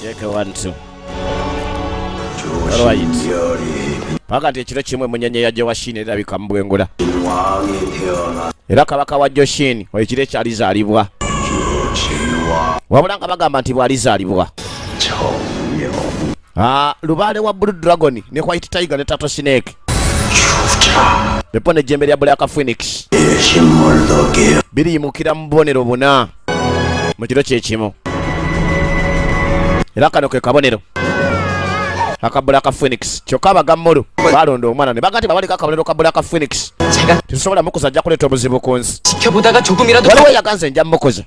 Check 1 2. Alright. Pakati ekiro kimwe munyenye ya Joshin erabika mu Bwengula. Era kabaka wa Joshin ekiro ekyalizaalibwa. Wabula nga bagamba nti bwalizaalibwa. Lubaale wa Blue Dragon ne White Tiger ne Turtle Snake. Epone jembe lya Black Phoenix. Biriyimukira mu bubonero buna mu kiro kyekimu. Era kano ke kabonero aka Black Phoenix. Kyokka abagammulu balonda omwana ne bagati babalika akabonero ka Black Phoenix. Tusobola mukuzajja kuleeta obuzibu ku nsi. Waliwo yaganze nja mukoza.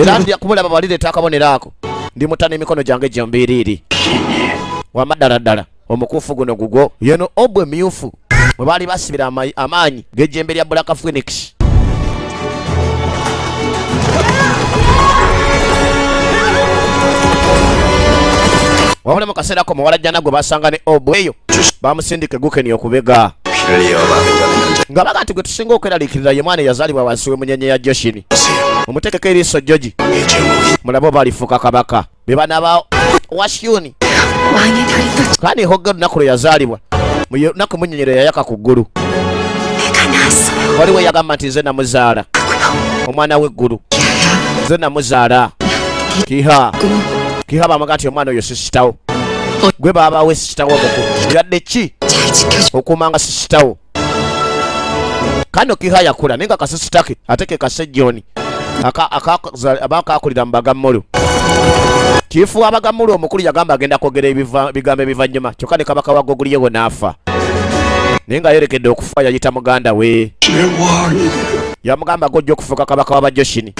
Era ndya kumulaba balireeta akabonero ako. Ndi mutana emikono gyange gyombiiriri. Wamaddala omukuufu guno gugwo yeno obwe myufu bwe baali basibira amaanyi g'ejjembe lya Black Phoenix. Wabula mu kaseera ko muwala jjana gwe basanga ne obwe eyo bamusindika Gukeni okubega. Nga baga nti gwe tusinga okweraliikirira ye mwana eyazaalibwa wansi w'emunyenye ya Joshin. Omutekeko eriiso Joji mulabo balifuuka kabaka be bana ba Washyuni. Kandi hogga lunaku lwe yazaalibwa lunaku munyenyero yayaka ku ggulu. Waliwo yagamba nti nze namuzaala omwana w'eggulu, nze namuzaala Kiha bamaga nti omwana oyo sisitawo gwe baabawe sisitawo omukulu yadde ki okuumanga sisitawo. Kano Kiha yakula naye nga kasisitake ate ke kasejjoni abakakulira mu bagammulu. Kifu abagammulu omukulu yagamba agenda kwogera ebigambo ebivannyuma kyokka ne kabaka wa Goguliyewo n'afa. Naye nga yerekedde okufa yayita muganda we. Yamugamba gojja okufuuka kabaka w'Abajoshin.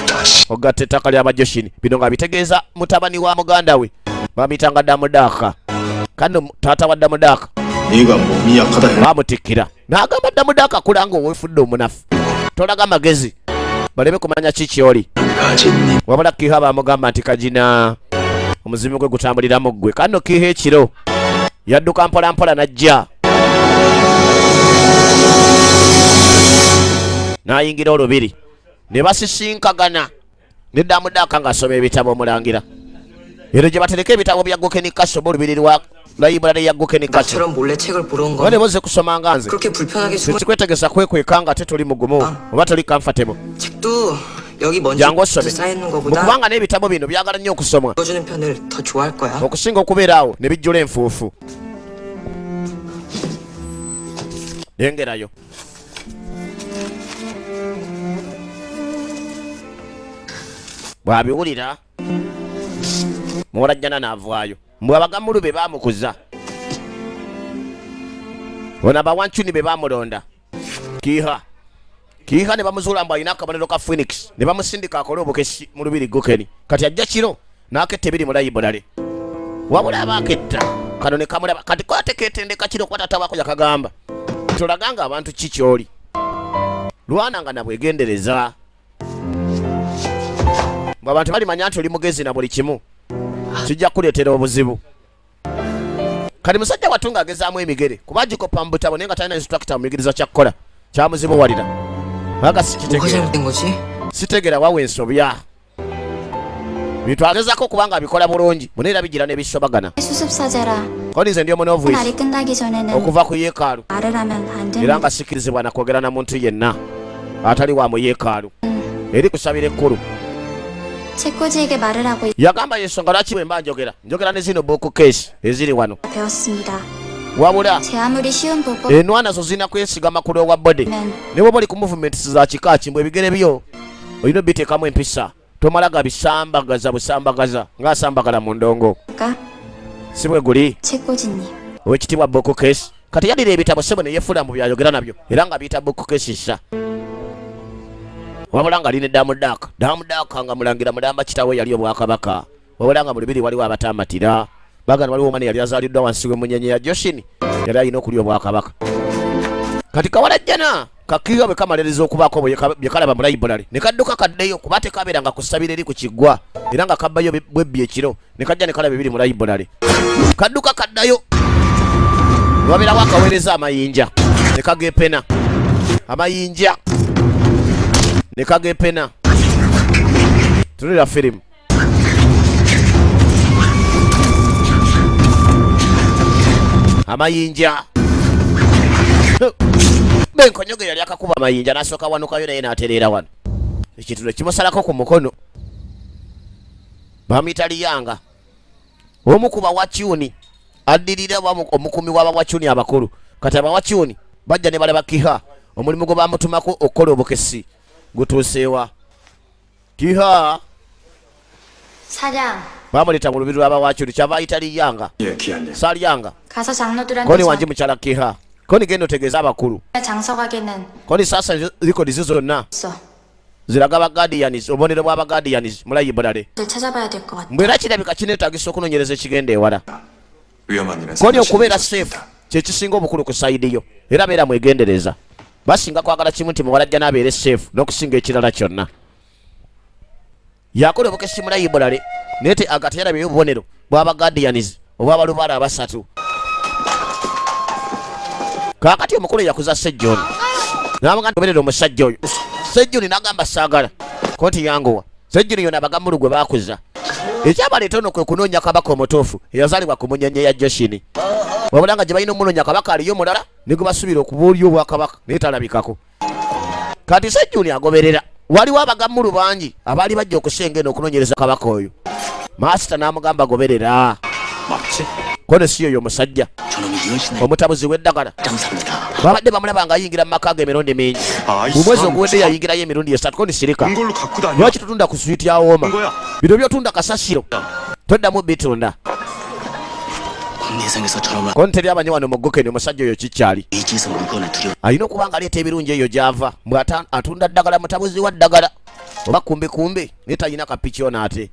Ogatta ettaka ly'Abajoshin. Bino nga bitegeeza mutabani wa muganda we bamuyitanga Damudaka. Kano taata wa Damudaka bamutikkira n'agamba Damudaka kulanga owefudde omunafu. Tolaga magezi baleme kumanya ki kyoli. Wabula Kiha bamugamba nti kajina omuzimu gwe gutambuliramu ggwe. Kano Kiha ekiro yadduka mpolampola n'ajja n'ayingira olubiri ne basisinkagana ne Damudaka ng'asoma ebitabo omulangira. Ero gye batereka ebitabo bya Gukeni Castle olubiri lwa layiburale ya Gukeni Castle. Wane boze kusoma nga nze tekikwetegesa kwekwekanga ate tuli mugumu oba toli comfortable. Jangu osome mukubanga n'ebitabo bino byagala nnyo okusomwa okusinga okubeera awo ne bijjula enfuufu. Yengerayo bwabiwulira muwala jjana n'avaayo mbwe abagammulu be baamukuza bona bawanchuni be baamulonda. Kiha ne bamuzuula mbu alina akabonero ka Phoenix ne bamusindika akole obukesi mu lubiri Gukeni. Kati ajja kiro n'aketta ebiri mu layiburale. Wabula abaaketta kano ne kamulaba kati kwate keetendeka kiro kuba taata waako yakagamba tolaganga abantu ki kyoli lwananga na bwegendereza mbwe abantu balimanya nti oli mugezi na buli kimu kijja kuleetera obuzibu. Kati musajja watunga agezaamu emigere kuba gikopa mu butabo naye nga talina instructor amuyigiriza kyakkola kyamuzibuwalira. Baga sitegera wawe ensobya bintu agezako kubanga abikola bulungi muneera bigira n'ebisobagana. Kodi nze ndi omunovuisi okuva ku yeekaalu era nga sikirizibwa na kwogera na muntu yenna atali wa mu yeekaalu eri kusabira ekkulu. Yagamba y'ensonga lwaki bwe mba njogera ne zino book case eziri wano. Wabula enwa nazo zirina kwesigama ku lw'owa bode ne bwoba oli ku movements za kika ki mbwe ebigere byo olina obiteekamu empisa tomalaga busambagaza ng'asambagala mu ndongo. Si bwe guli owekitiibwa book case kati yalira ebitabo sebo ne yeefula mu byayogera nabyo era nga biyita book case nsa. Wabula nga line Damudaka nga mulangira mulamba kitawe yali obwakabaka. Wabula nga mu lubiri waliwo abatamatira bagana waliwo omwana yali azaaliddwa wansi w'emunyenye ya Joshin yali alina okulya obwakabaka. Kati kawala jjana kakiga bwe kamaliriza okubaako bye kalaba mu layiburale ne kadduka kaddeyo kuba tekabeera nga kusabira eri ku kiggwa era nga kabbayo bwebbi ekiro ne kajja ne kalaba ebiri mu layiburale. Kadduka kaddayo wabeerawo akaweereza amayinja ne kagepena amayinja ne kagepena tulira firimu amayinja Benkonyoge yali akakuba amayinja nasooka wanukayo naye n'atereera wano ekintu ne kimusalako ku mukono bamitaliyanga omu ku bawakyuni addirira omukumi w'abawakyuni abakulu kati abawakyuni bajja ne balaba Kiha omulimu gwe bamutumako okukola obukesi gutuuseewa Kiha 사장 bamuleta mu lubiri lw'abawakyuni kyava italiyanga saliyanga 가서 장로들한테 koni wanji mukyala Kiha koni genda otegeeza abakulu 장서 가게는 koni sasa likodi zonna 없어. ziraga abagadianis obubonero bw'abagadianis mu layiburale 찾아봐야 될 것 같아. mbwera kirabika kineetagisa okunoonyereza ekigenda ewala 위험한 일은 koni okubeera seefu kyekisinga obukulu ku sayidiyo era beera mwegendereza basinga kwagala kimu nti muwala ajja n'abeere seefu n'okusinga ekirala kyonna yakola obukesi mu layiburale naye te agati yalabeyo obubonero bw'abagadianis obw'abalubaala abasatu kaakati omukulu yakuza Sejjoni n'amugamba oberera omusajja oyo Sejjoni n'agamba saagala koti yanguwa Sejjoni yona abagamulu gwe baakuza ekyabaleeta ono kwe kunoonya kabaka omutuufu eyazaalibwa ku munyenye ya Joshini wabula nga gye balina omunoonya kabaka aliyo mulala ne gwe basuubira okubuulya obwakabaka naye talabikako kati Sejjoni agoberera waliwo abagamulu bangi abaali bajja okusenga eno okunoonyereza kabaka oyo maasita n'amugamba goberera 맞지? kono si oyo omusajja 저놈이 이혼신의 omutabuzi w'eddagala 장사입니다. babadde bamulaba nga ayingira mu maka ge emirundi mingi mu mwezi oguwedde yayingirayo emirundi esatu koni sirika 이걸로 갖고 다녀. lwaki totunda ku switi ya wooma 거야. bino byotunda kasasiro toddamu bitunda 국내상에서 저놈을 koni teri amanyi wano mu gukeni omusajja oyo kikyali 이지에서 물건을 들여 alina okuba nga aleeta ebirungi eyo gy'ava mbwe atunda ddagala mutabuzi wa ddagala oba kumbikumbi naye talina kapiki ono ate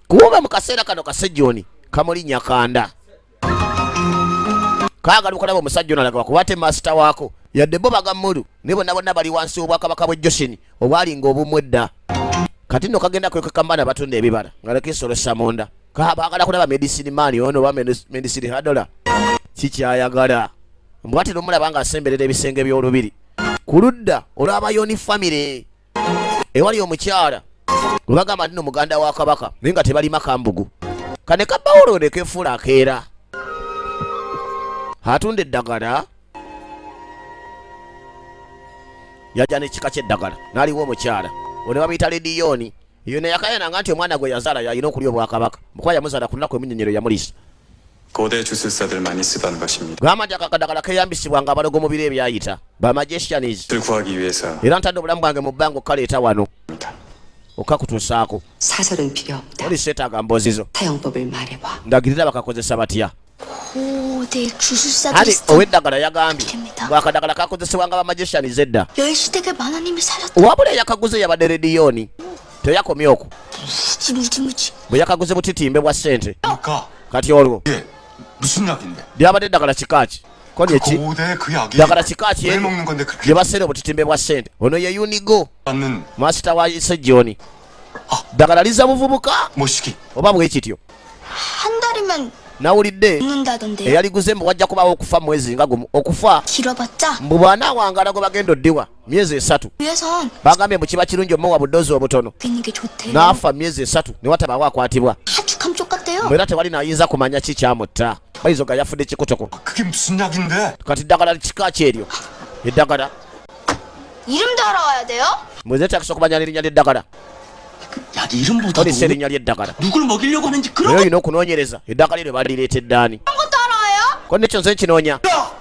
kuba mu kaseera kano Kasejjoni kamulinnya Kanda kaagala okulaba omusajja ono alagaba kuba ate masita waako yadde bo bagammulu ne bonna bonna bali wansi obwakabaka bwe Joshini obwalinga obumwe dda kati nno kagenda kwekakambana batunda ebibala nga lekesolesa munda baagala kulaba medicine mani ono oba medicine hadola kikyayagala mbwati nomulaba nga asemberera ebisenge by'olubiri ku ludda olw'abayoni famire ewali omukyala gwe bagamba nti no muganda wa kabaka naye nga tebalima kambugu kane kabawolo ne kefuula akeera atunda eddagala yajja n'ekika ky'eddagala n'aliwo omukyala ono bamuyita Lediyoni eyo ne yakayananga nti omwana gwe yazaala yalina okulya obwakabaka mukuba yamuzaala ku lunaku emunyenyero yamulisa 고대 주술사들 많이 쓰던 것입니다. gamba nti akakadagala keyambisibwanga abalogo mu biro ebyayita bamagesianis 를 구하기 위해서 era ntadde obulamu bwange mu bbanga okukaleeta wano okakutuusaako 사설은 필요 없다. oli seetaaga mboozizo 사용법을 말해봐. ndagirira bakakozesa batya 고대 주술사들이 ani 쓰던 ow'eddagala yagambye 됩니다. bwakadagala kakozesebwanga bamagesianis edda 열시대가 만화님이 살았다. wabula eyakaguze yabadde Lediyoni teyakomye okwo 무지 bwe yakaguze butitimbe bwa ssente 그러니까 kati olwo 이게 무슨 약인데? lyabadde eddagala kikaaki koni eki 고대 그 약이 ddagala kikaaki 왜 eryo 먹는 건데 그렇게 lye baseera obutitimbe bwa ssente ono ye Unigo 받는 masita wa Sejjoni ddagala liza buvubuka 모시기 oba bwe kityo 한 달이면 nawulidde 죽는다던데요. eyaliguze mbu wajja kubaawo okufa mwezi nga gumu okufa 길어봤자 mbu bw'anaawangala gwe bagenda oddiwa myezi esatu 위에선 bagambye mbu kiba kirungi omuwa buddozi obutono 있는 게 좋대요. n'afa myezi esatu ne watabaawo akwatibwa 아주 감쪽같대요. era tewali naayinza kumanya ki kyamutta bayizo nga yafudde kikutoko 그게 무슨 약인데? kati ddagala kikaaki eryo eddagala 이름도 알아와야 돼요? mwezeetakisa okumanya n'erinnya ly'eddagala 약 이름보다 olisa erinnya ly'eddagala 누굴 먹이려고 하는지 naye 그런 olina okunoonyereza eddagala eryo balireetedde ani 것도 알아와요? koni nekyo nze nkinoonya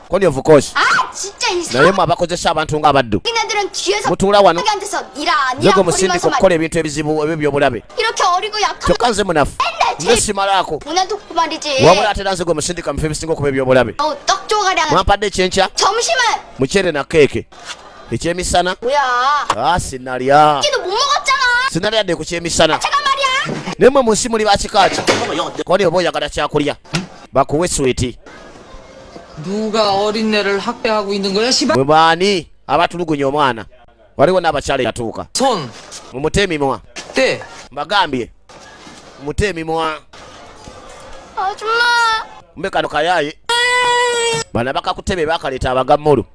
koni of course 아 진짜 이 naye mwe abakozesa abantu ng'abaddu 애들은 뒤에서 mutuula wano 여기 앉아서 니라 nze 니라 gwe musindika 거리면서 말 okukola ebintu ebizibu ebyo by'obulabe 이렇게 어리고 약한 kyokka nze munafu nze simalaako 문화독부 말이지. wabula ate era nze gwe musindika mufe ebisinga okuba eby'obulabe 떡 조가량 mwampadde ekyenkya 점심은 muceere na keeke ekyemisana 뭐야? sinalya 끼도 못 먹었잖아. sinalyadde ku kyemisana 제가 말이야. naye mwe mu nsi muli bakikaaki koni oba oyagala kyakulya bakuwe switi 누가 어린애를 학대하고 있는 거야, 시발? bwe baani abatulugunya omwana waliwo n'abakyala yatuuka 손, mumute emimwa 때, mbagambye mute emimwa 아줌마. mbe kano kayaye bana bakakutebe bakaleeta abagammulu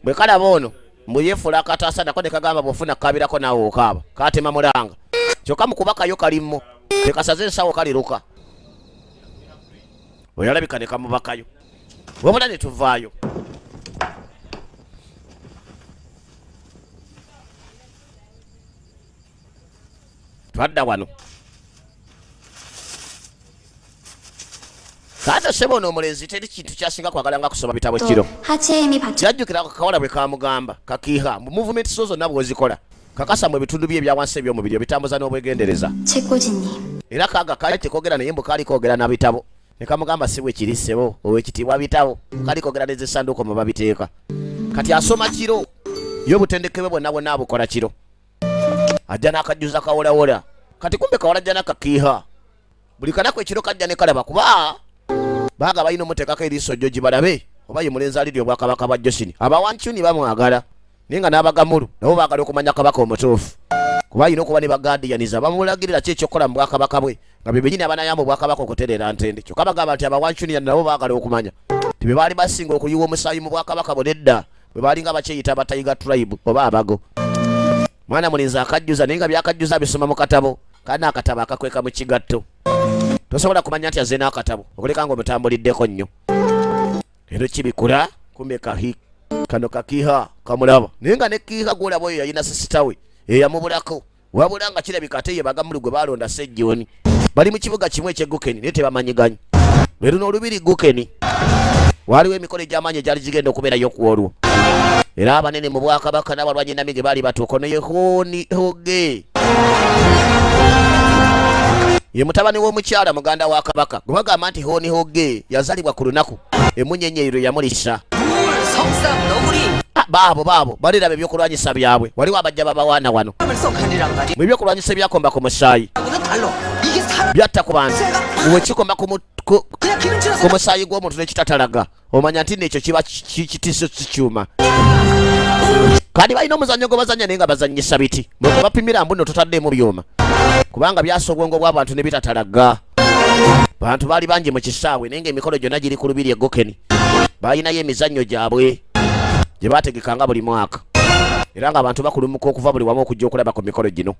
bwe kalaba ono mbu yeefula akataasa nako ne kagamba bwofuna kabirako naawe okaaba katema mulanga kyokka mukubakayo kalimmo tekasaze ensawo kaliruka oyalabika ne kamubakayo wabula ne tuvaayo twadda wano kata sebo n'omulenzi teri kintu kyasinga kwagala nga kusoma bitabo kiro 하체임이 받쳐 yajjukira kawala bwe kamugamba kakiha mu movement zo zonna bw'ozikola kakasa mu bitundu bye ebyawansi eby'omubiri obitambuza n'obwegendereza 책꽂이님 era kaga kali tekogera naye mbu kali koogera na bitabo ne kamugamba si bwe kiri ssebo ow'ekitiibwa bitabo kali koogera n'ezisanduuko mwe babiteeka kati asoma kiro ye obutendekebwe bwonna bwonna abukola kiro ajja n'akajjuza kawolawola kati kumbe kawala ajja n'akakiiha buli kanaku ekiro kajja ne kalaba kuba baaga balina omuteekako eriiso jjo gibalabe oba ye mulenzi aliri obwakabaka bwa Joshini abawancyuni bamwagala naye nga n'abagamulu nabo baagala okumanya kabaka omutuufu kuba alina okuba ne bagadiyaniza bamulagirira ki ekyokukola mu bwakabaka bwe nga be bennyini abanayamba obwakabaka okutereera ntende kyokka bagamba nti abawancyuni nabo baagala okumanya ti be baali basinga okuyiwa omusaayi mu bwakabaka bwe nedda bwe baalinga bakyeyita abatayiga tribe oba abago mwana mulenzi akajjuza naye nga byakajjuza bisoma mu katabo kandi akatabo akakweka mu kigatto tosobola kumanya nti azze n'akatabo okuleka nga omutambuliddeko nnyo ero kibikula kumbe kano kakiiha kamulaba naye nga ne kiiha gwolaba oyo yalina sisita we eyamubulako wabula nga kirabika ate ye bagamulu gwe balonda sejjooni bali mu kibuga kimu ekyegukeni naye tebamanyiganye lwe luno olubiri gukeni waaliwo emikolo egy'amaanyi egyali gigenda okubeerayo ku olwo era abanene mu bwakabaka n'abalwanyi namige baali batuuka ne Yehooni Hoge ye mutabani w'omukyala muganda wa kabaka gwe bagamba nti Hooni Hoge yazalibwa ku lunaku emunyenyeero yamulisa 석상 너구리 baabo baliraba ebyokulwanyisa byabwe waliwo abajja babawaana wano 석한이란 말이 mu ebyokulwanyisa ebyakomba ku musaayi 하고는 달라. 이게 사람 byatta ku bantu wekikomba 그냥 기름칠해서 ku musaayi gw'omuntu nekitatalaga omanya nti nekyo kiba kitiso kikyuma kandi balina omuzannyo gwe bazannya naye nga bazannyisa biti bwe bapimira mbuno totaddeemu byuma kubanga byasa obwongo bw'abantu ne bitatalaga bantu baali bangi mu kisaawe naye nga emikolo gyonna giri ku lubiri egokeni balinayo emizannyo gyabwe gye baategekanga buli mwaka era ng'abantu bakulumuka okuva buli wamu okujja okulaba ku mikolo gino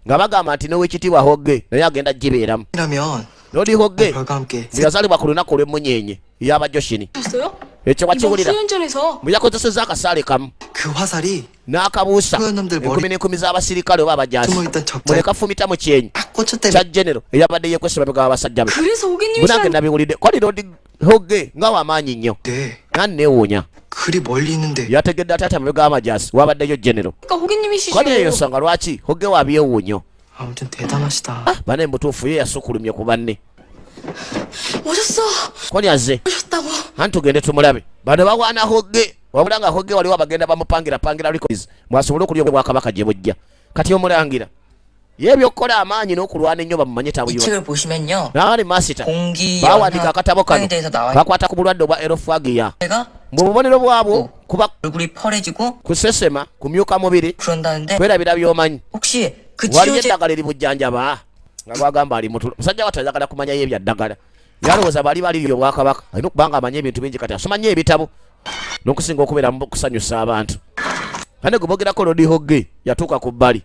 nga bagamba nti n'owekitiibwa Hoge naye agenda gibeeramu 라면 Lodi Hoge 별과 함께 bwe yazaalibwa ku lunaku olw'emmunyenye ey'abajoshini 했어요? ekyo wakiwulira 수연전에서 bwe yakozeseza akasaale kamu 그 화살이 n'akabuusa Kuyanam들 머리- enkumi n'enkumi z'abasirikale oba abajaasi 숨어있던 적자 muleka fumita mu kyenyi 딱 꽂혔 때문에 kya genero eyabadde yekweseba bega abasajja be 그래서 호기님이 munange nabiwulidde kwali Lodi Hoge nga wamaanyi nnyo 네 nani neewuunya 그리 멀리 있는데 yategedde ate ate amabega amajaasi wabaddeyo genero 그러니까 호기님이시죠 kwali eyo nsonga lwaki Hoge wabyewuunyo 아무튼 대단하시다 bane mutuufu ye yasukulumye ku banne 오셨어 kwali azze 오셨다고 anti tugende tumulabe bano bawaana Hoge wabula nga Hoge waliwo abagenda bamupangira records mwasobole okulya obwakabaka gye bujja kati omulangira ye ebyokukola amaanyi n'okulwana ennyo bamumanye 이 tabuyo 책을 보시면요. naali masita 공기 bawandiika akatabo kano 연화에 대해서 나와 bakwata ku bulwadde obwa erofagia 내가 mu bubonero bwabwo kuba 얼굴이 펄해지고 kusesema kumyuka mubiri 그런다는데 kwerabira by'omanyi 혹시 그 waliyo 치료제 eddagala eribujjanjaba nga gwagamba ali mutu musajja watayagala kumanyayo ebyaddagala yalowooza bali baliri obwakabaka alina okuba nga amanye ebintu bingi kati asoma nnyo ebitabo n'okusinga okubeera mu kusanyusa abantu ane gwe bogerako Lodi Hoge yatuuka ku bbali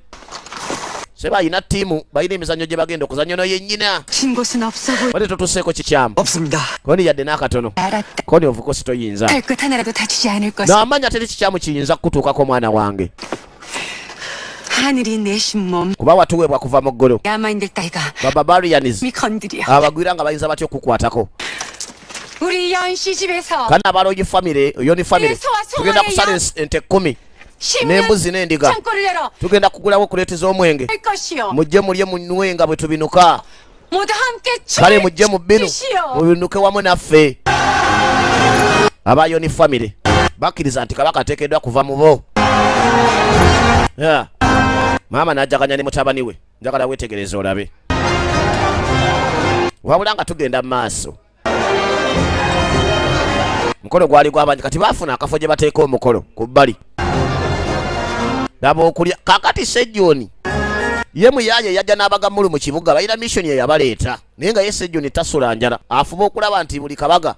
seba alina ttiimu balina emizannyo gye bagenda okuzannya no yennyina 신 곳은 없어 보이. bate totuseeko kikyamu 없습니다 koni yadde n'akatono 알았다. koni ovukosi toyinza 발끝 하나라도 다치지 않을 것을. n'amanya teri kikyamu kiyinza kutuukako mwana wange 하늘이 내신 몸. kuba watuweebwa kuva mu ggolo 야마인들 따위가 bababarianis 미 건드려. abagwira nga bayinza batya okukwatako 우리 연씨 집에서 kandi abaloogi famire yoni famire Yesu asoma tugenda leya. kusala ente 10 n'embuzi n'endiga 창고를 열어 tugenda kugulawo kuleeti z'omwenge 할 것이요. mujje mulye munywe nga bwe tubinuka 모두 함께 kale mujje mu bbinu 주시오. mubinuke wamu naffe abayoni famire bakkiriza nti kabaka ateekeddwa kuva mu bo Yeah. maama n'ajjaganya ne mutabani we njagala weetegereza olabe wabula nga tugenda mu maaso mukolo gwali gwabangi kati baafuna akafo gye bateeka omukolo ku bbali laba okulya kakati Sejjoni ye muyaye yajja n'abagamulu mu kibuga balina missoni eyabaleeta naye nga ye Sejjoni tasula njala afuba okulaba nti buli kabaga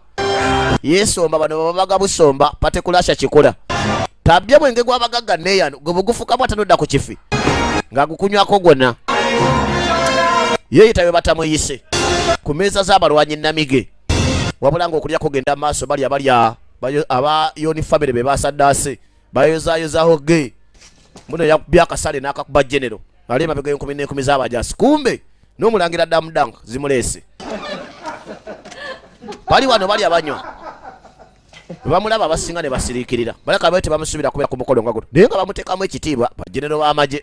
yeesomba bano babaga busomba patekulasha kikola tabye mwenge gw'abagagga neeyano gwe bugufukamu atanodda ku kifi nga gukunywako gwonna yeeyita bwe batamuyise ku mmeeza z'abalwanyi Namige wabula ng'okulya kugenda maaso balya aba Yoni family be basaddaase bayozaayozaho ge muno yakubya akasale n'akakuba genero ali emabega y'enkumi n'enkumi z'abajaasi kumbe n'omulangira Damdang zimuleese bali wano bali abanywa bamulaba abasinga ne basiriikirira balaka bayo tebamusuubira kubeera ku mukolo nga guno naye nga bamuteekamu ekitiibwa bagenero b'amagye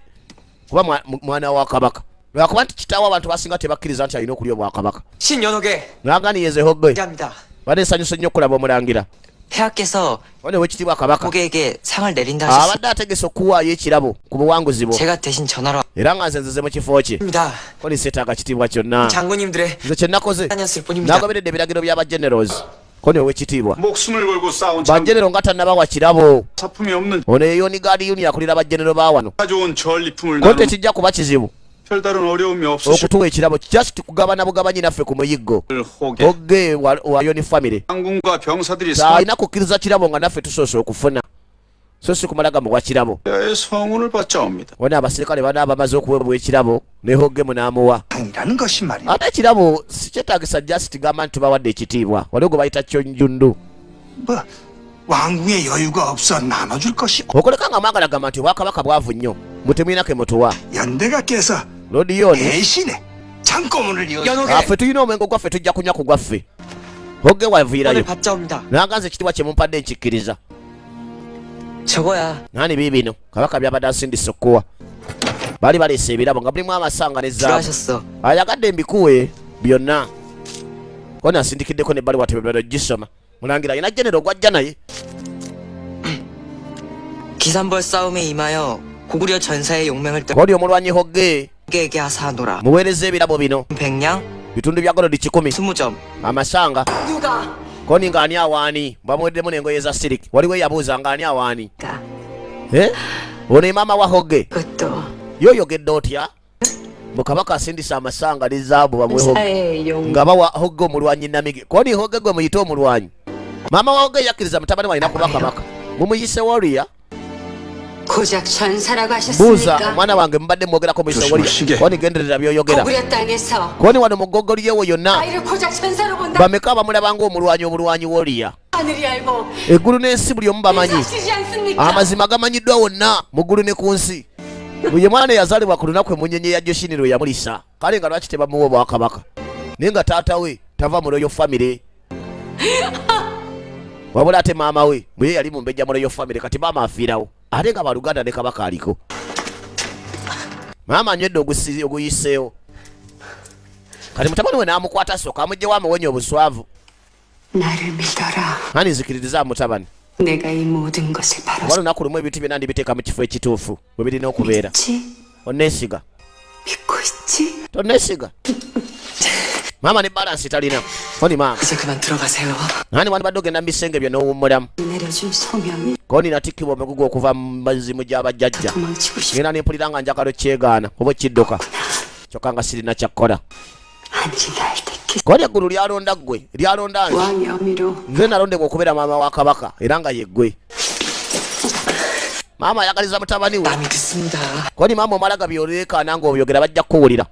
kuba mwana wa kabaka lwakuba nti kitaawo abantu basinga tebakkiriza nti alina okulya obwakabaka 신연옥에 naganiyeeze hogge 합니다. baneesanyusa nnyo okulaba omulangira 폐하께서 one wekitiibwa kabaka 호계에게 상을 내린다 하셨습니다. abadde ategese okuwaayo ekirabo ku buwanguzi bwo 제가 대신 전화로 era nga nze nzize mu kifo kye 합니다. koni seetaaga kitiibwa kyonna 장군님들의 nze kye nakoze 다녔을 뿐입니다. nagoberedde ebiragiro by'aba generals koni owekitiibwa 목숨을 걸고 싸운 장 bagenero nga tannabawa kirabo 사품이 없는 ono eyoni gaadi yuni akulira bagenero ba wano 가져온 전리품을 koni 나누 tekijja kuba kizibu 별다른 어려움이 없으실 okutuwa ekirabo just kugabana bugabanyi naffe ku muyiggo 호계 ogge wa yoni family 장군과 병사들이 alina kukkiriza kirabo nga naffe tusoose okufuna so si kumalaga muwa kirabo 사야의 성운을 받자옵니다. wona abaserikale bana bamaze okuweebwa ekirabo ne hogge munaamuwa 이라는 것이 말이야. ate ekirabo sikyetaagisa just gamba nti tubawadde ekitiibwa waliwo gwe bayita kyonjundu 뭐 왕궁의 여유가 없어 나눠줄 것이 okoleka nga mwagala gamba nti obwakabaka bwavu nnyo mutemwinako emutuwa 연대가 깨서 lodiyoni 대신에 창고문을 이어 affe tulina omwenge gwaffe tujja kunywa ku gwaffe hogge waviirayo 오늘 받자옵니다. naganza ekitiibwa kye mumpadde nkikkiriza 저거야 nani biibino kabaka byabadde asindise okuwa baali baleese ebirabo nga mulimu amasanga ne zaabu 필요하셨어. ayagadde mbikuwe byonna koni asindikiddeko nebbaluwa tebebadde gisoma mulangira alina genero gwajja naye 기산벌 싸움에 임하여 고구려 전사의 용맹을 kodi omulwanyi hogge 떨게에게 하사하노라. muweereza ebirabo bino 100냥, bitundu bya golodi 10 20점. amasanga 누가? koni ng'ani awaani bamuweddemu n'engoye za siriki waliwo eyabuuza ng'ani awaani ono maama wa hogge 그것도 yoyogedde otya mukabaka asindisa amasanga ne zaabu bamwe hogge 사의 용. nga bawa hogge omulwanyi Namige koni hogge gwe muyite omulwanyi maama wa hogge yakkiriza mutabani walina kuba kabaka mumuyise woriya 고작 전사라고 buuza 하셨습니까? omwana wange mubadde mwogerako muyise 조심하시게. woriya koni genderera byoyogera 고구려 땅에서 koni wano mu ggogolo yewo yonna 아이를 고작 전사로 본다. bameka bamulabanga omulwanyi woriya 하늘이 알고 eggulu n'ensi buli omu bamanyi 사실이지 않습니까? amazima gamanyiddwa wonna mu ggulu ne ku nsi buli mwana eyazaalibwa ku lunaku emunyenye ya Joshini lwe yamulisa kale nga lwaki tebamuwa obwakabaka naye nga taata we tava mu royal family wabula ate maama we bwe yali mu mbejja mu royal family kati maama afiirawo ate nga baluganda ne kabaka aliko maama anywedde oguyiseewo kati mutabani we n'amukwata soka amugyewo amuwonya obuswavu 나를 믿어라. ani nzikiririza mutabani 내가 이 모든 것을 바로 oba lunaku lumu ebintu byonna ndibiteeka mu kifo ekituufu bwe birina okubeera 믿지? onneesiga 믿고 있지? tonneesiga maama ne balansi talina koni maama 이제 그만 들어가세요. ani wandibadde ogenda mu bisenge byo n'owummulamu 내려준 소명이 koni natikkibwa omugugu okuva mu mazimu gy'abajjajja 도망치고 싶 ngenda nempulira nga njagalo kyegaana oba ekidduka kyokka nga sirina kyakkola 한지 날 택해 koni eggulu lyalonda ggwe lyalonda nze 왕의 어미로 nze nalondebwa okubeera maama wa kabaka era nga ye ggwe maama ayagaliza mutabani we 남이 듣습니다. koni maama omala gabyoleekaana ng'obyogera bajja kukuwulira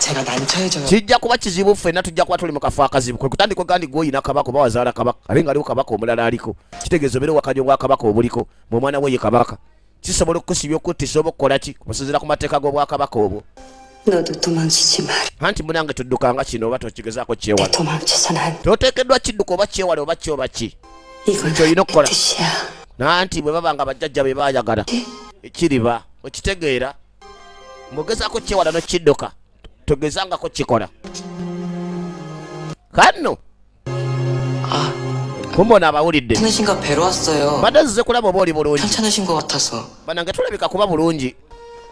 제가 난처해져요. kijja kuba kizibu ffenna tujja kuba tuli mu kafo akazibu kwe kutandika gandi gwoyina kabaka oba wazaala kabaka ate nga aliwo kabaka omulala aliko kitegeeza obeera wakajyo bwa kabaka obuliko bw'omwana we ye kabaka kisobola okukusibya okuttisa oba okukola ki okusinziira ku mateeka g'obwakabaka obwo 너도 도망치지 마라. anti munange tuddukanga kino oba tokigezaako kyewala 도망쳐선 안 돼. toteekeddwa kidduka oba kyewale oba kyoba ki 이건 그쵸, 이노코라. 내 뜻이야. nanti bwe baba nga bajjajja be baayagala ekiriba okitegeera ng'ogezaako kyewala n'okidduka togezangako kikola kanno 아, kumbona abawulidde 괜찮으신 거 뵈러 왔어요. badde nzize kulaba oba oli bulungi 괜찮으신 거 같아서. banange tulabika kuba bulungi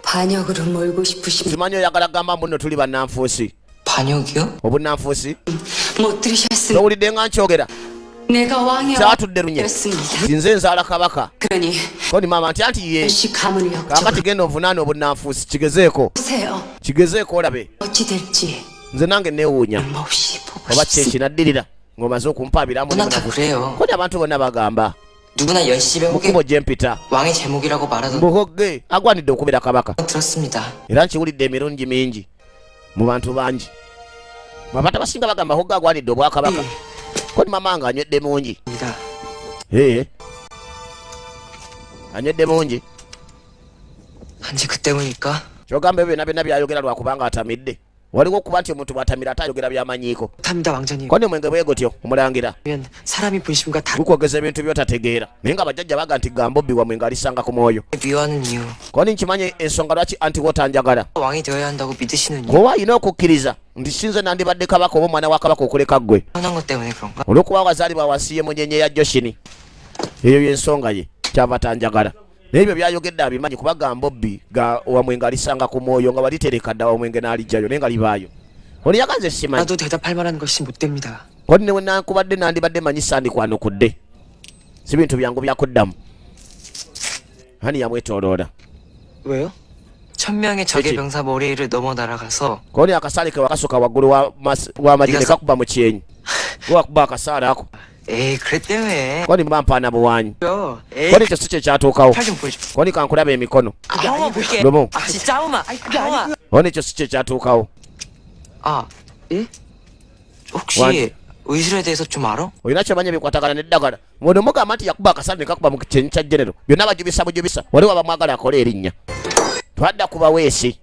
반역으로 몰고 싶으시면 simanyi oyagala gamba mbuno tuli bannanfuusi 반역이요? obunnanfuusi 못 들으셨습니까? towulidde nga nkyogera 내가 왕의 kyatudde lunye 어미였습니다. nze nzaala kabaka 그러니 koni maama nti anti ye 시 가문을 kakati 역적으로 genda ovunaane obunnanfuusi kigezeeko 보세요. kigezeeko olabe 어찌 될지 nze nange neewuunya 몹시 보고 oba 싶습니다. kyekinaddirira ng'omaze okumpa biramu 누구나 다 그래요. koni abantu bonna bagamba 누구나 10시에 mu 호게 kkubo gye mpita 왕의 제목이라고 말하던 muhogge agwanidde okubeera kabaka 들었습니다. era nkiwulidde emirungi mingi mu bantu bangi Mabata basinga bagamba hogga gwanidde obwakabaka. Kodi mamanga anywedde mungi. 입니다. Anywedde mungi. 한지 그 때문일까? Kyogamba byonna byayogera lwakubanga atamidde. Waliwo okuba nti omuntu bw'atamira atayogera byamanyiiko. 탑니다 왕자님. Kodi mwenge bwe gutyo omulangira. 면 사람이 분심과 다 Gukwogeza ebintu by'otategeera. Naye nga bajjajja baga nti Gambobbi wa mwenga alisanga ku mwoyo. 미워하는 이유. Kodi nkimanyi ensonga lwaki anti wotanjagala. 왕이 되어야 한다고 믿으시는 이유. Kuba alina okukkiriza nti sinze nandibadde kabaka oba omwana wa kabaka okuleka ggwe. 편한 것 때문에 그런가? Olw'okuba wazaalibwa wansi y'emunyenye ya Joshini. Eyo y'ensonga ye kyava tanjagala. Naye ebyo byayogedde abimanyi kuba Gambobbi wamwenga alisanga ku mwoyo nga walitereka dda wamwenge n'alijjayo naye nga libaayo. Oli yaganze simanyi. 나도 대답할 만한 것이 못 됩니다. Kodi newe nankubadde nandibadde manyi sandikwanukudde. Si bintu byangu byakuddamu. Hani yamwetooloola. 왜요? 1000명의 적의 그치. 병사 머리를 넘어 날아가서 Kodi akasaale ke wakasuka waggulu w'amagi ne kakuba mu kyenyi. Gwe wakuba akasaale ako. 에이 그랬다며. Kodi muba mpaana buwanyi. 에이 Kodi ekyo si kye kyatuukawo. 팔좀 보여줘. Kodi kankulaba emikono. 한번 볼게. 로모. 아 진짜 아우마. 아우마. Kodi ekyo si kye kyatuukawo. 아 예? 혹시 완- 의술에 대해서 좀 알아? Olina kyomanya bikwatagana n'eddagala. Ono mugamba nti yakuba akasaale ne kakuba mu kyenyi kya genero. Byonna bajubisa bujubisa. Waliwo abamwagala akole erinnya. Twadda ku baweesi.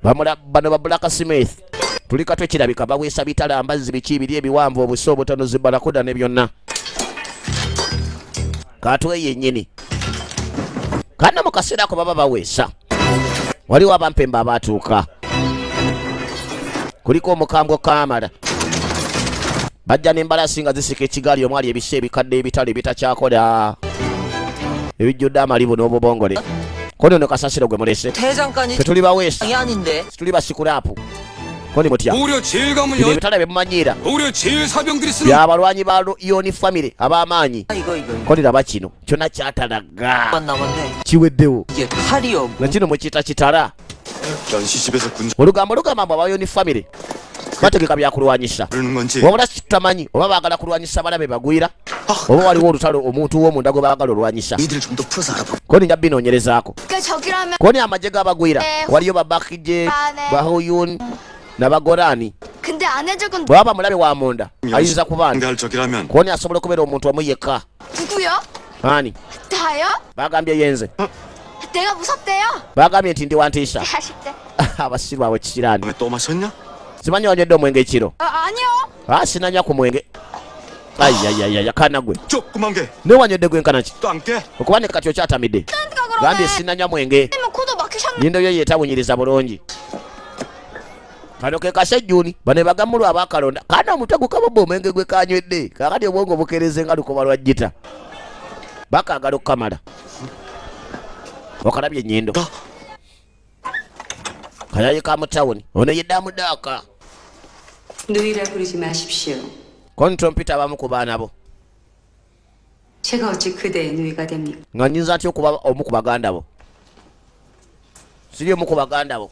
Bano ba Black Smith. Tulika twekirabika baweesa bitala mbazzi biki biri ebiwanvu obuso obutono zibbalakuda ne byonna. Katwe yennyini. Kana mu kaseera ako baba baweesa. Waliwo abampemba abaatuuka. Kuliko omukambwe Kamala. Bajja n'embalasi nga zisika ekigaali omwali ebisa ebikadde ebitale bitakyakola. Ebijjudde amalibu n'obubongole. Kodi ono kasasiro gwe mulese. 대장간이 Tetuli baweesi. 아닌데. Situli basikulapu. Kodi mutya. 오히려 제일 가면 Bino ebitale bye mumanyiira. 오히려 제일 사병들이 쓰는 Byabalwanyi ba Yoni family ab'amaanyi. 이거 Kodi laba kino. Kyonna kyatalaga. 남았네. Kiweddewo. 이게 칼이요. Na kino mwe kiyita kitala. 연시집에서 군주를 Olugambo lugamba mbu aba Yoni family bategeka byakulwanyisa. 부르는 건지 Wabula kitamanyi oba baagala kulwanyisa balabe bagwira. Oba waliwo olutalo omuntu w'omunda gwe baagala olwanyisa. 이들을 좀 더 풀어서 알아보. Kodi nja binoonyerezaako. 그 저기라면 Kodi amagye g'abagwira waliyo babakije bahuyun n'abagorani. 근데 안 해적은 Bw'aba mulabe wa munda ayinza kuba nti 갈 적이라면 koni asobola okubeera omuntu omu yekka. 누구요? Ani 다요? bagambye yenze. 내가 무섭대요. Bagambye nti ndi wantiisa. 자식들. Abasirwawe kisiraani. 왜 또 마셨냐? Simanyi wanywedde omwenge ekiro. 아니요. Sinanywa ku mwenge. Ayayayaya kana gwe. 조그만 게 또 Ne wanywedde gwenkana ki? 안 깨? Okuba ne kati okyatamidde. Gambye sinanywa mwenge. 그러면 코도 막히셨네. Nyindo yo yeetawunyiriza bulungi. Kano ke kasejjuni bano bagamulwa abakalonda. Kana omutego kabobba omwenge gwe kanywedde. Kakati obwongo bukereze nga lukoba lwa jjita. Bakaagala okukamala. Okalabye ennyindo. Kayaye ka mu tawuni. Ono yedda mudaaka. 누이라 부르지 마십시오. Kontrompita abamu ku baana bo. 제가 어찌 그대의 누이가 됩니까? Nga nnyinza ntya okuba omu ku baganda bo. Siri omu ku baganda bo.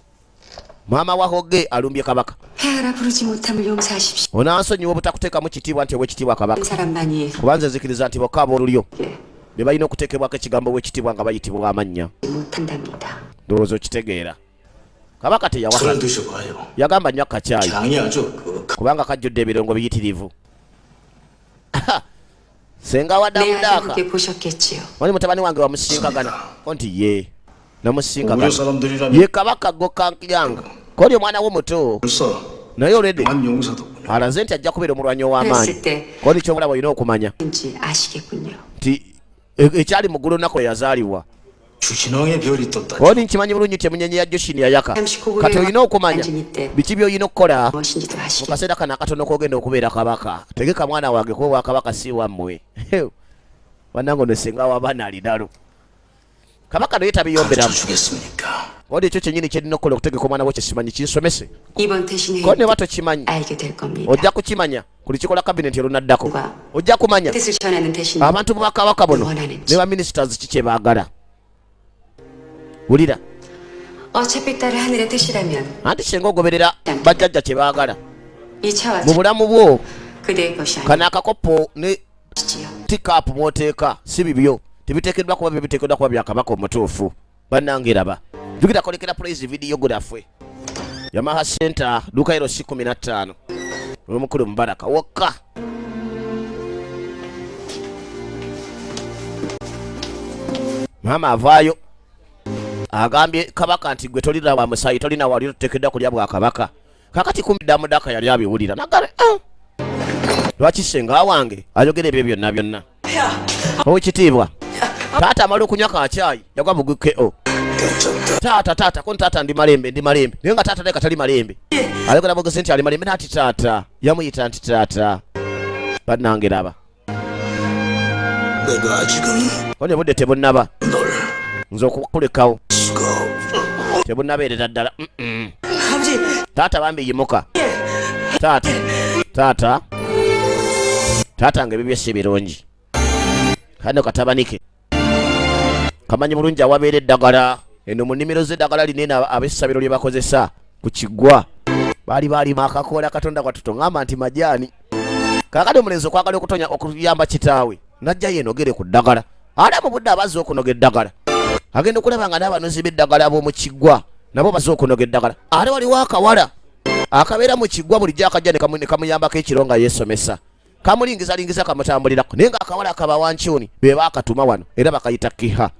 Maama wa Hogge alumbye kabaka. 폐하라 부르지 못함을 용서하십시오. Onansonyiwa obutakuteekamu kitiibwa nti ow'ekitiibwa kabaka. 한 사람만이 Kubanze nzikiriza nti bokka ab'olulyo 예, be balina okuteekebwako ekigambo w'ekitiibwa nga bayitibwa amannya. 못한답니다. Ndowooza okitegeera. Kabaka teyawaha. 드셔봐요. Yagamba nnyo akacaayi 장이 아주 kubanga kajjudde ebirungo biyitirivu. Senga wa 내 아들 Damudaaka. 함께 보셨겠지요. Wali mutabani wange wamusinkagana. Nti ye. Namusinkagana. 우리 사람들이라면 Ye kabaka gokankiranga. Kodi omwana wo muto. 벌써 Naye olwedde 만 용사도군요. alaze nti ajja kubeera omulwanyi ow'amaanyi. 그랬을 때 Kodi kyomulaba olina okumanya 왠지 아시겠군요. nti ekyali mu ggulu nnaku yazaalibwa. 주신왕의 별이 떴다. Kodi nkimanyi bulungi nti emunyenye ya Joshini yayaka. 잠시 Kati olina okumanya 앉은 이때 biki by'olina okukola 무엇인지도 mu 아시겠. kaseera kano akatono k'ogenda okubeera kabaka. Tegeka mwana wange kuba kabaka si wammwe. Bannange ono senga w'abaana alinalu. Kabaka naye tabiyomberamu. 주겠습니까? Kodi ekyo kyennyini kyerina okukola okutegeka omwana wo kyesimanyi kinsomese. 이번 대신 Kodi ne 회의 bato kimanyi 알게 될 겁니다. ojja kukimanya ku lukiiko lwa kabineti olunaddako. 누가 Ojja kumanya 뜻을 전하는 대신 abantu ba kabaka bono 원하는지. ne baminisitaazi ki kye baagala. Wulira 어차피 딸의 하늘의 뜻이라면 anti senga ogoberera bajjajja kye baagala 이 차와 mu bulamu bwo. 그대의 것이 Kano akakopo ne 아니지요. tikaapu mw'oteeka si bibyo, tebiteekeddwa kuba biteekeddwa kuba bya kabaka omutuufu. Bannange raba jukira kolekera praise video gudaffe Yamaha Center duka hilo si 15 omukulu Mubaraka wokka. Maama avaayo agambye kabaka nti gwe tolina wa musayi tolina wali tutekedwa kulya bwa kabaka. Kakati kumidda Mudaka yali abiwulira nagale lwaki senga wange ayogera ebyo byonna byonna. Owekitiibwa taata amala okunywa kacyayi yagwa bugukeo. Taata ko taata ndi malembe naye nga taata leka tali malembe ayogera bogese nti ali malembe nati taata yamuyita nti taata bannange raba one budde tebunnaba nze okukulekawo tebunnabeerera ddala. Taata bambi yimuka taata nga ebibyo si birungi kano katabanike kamanyi bulungi awabeera eddagala. Eno mu nnimiro z'eddagala linene ab'essabiro lye bakozesa ku kiggwa baali baalima akakoola Katonda kwatuto ngamba nti majaani. Kaakati omulenzi okwagala okutonya okuyamba kitaawe najjayo enogere ku ddagala. Ala mu budde abazze okunoga eddagala agenda okulaba nga n'abanozi b'eddagala ab'omu kiggwa nabo bazze okunoga eddagala. Ate waliwo akawala akabeera mu kiggwa bulijjo akajja ne kamuyambako ekiro nga yeesomesa kamulingizalingiza kamutambulirako naye nga akawala akabawankyuni be baakatuma wano era bakayita kiha.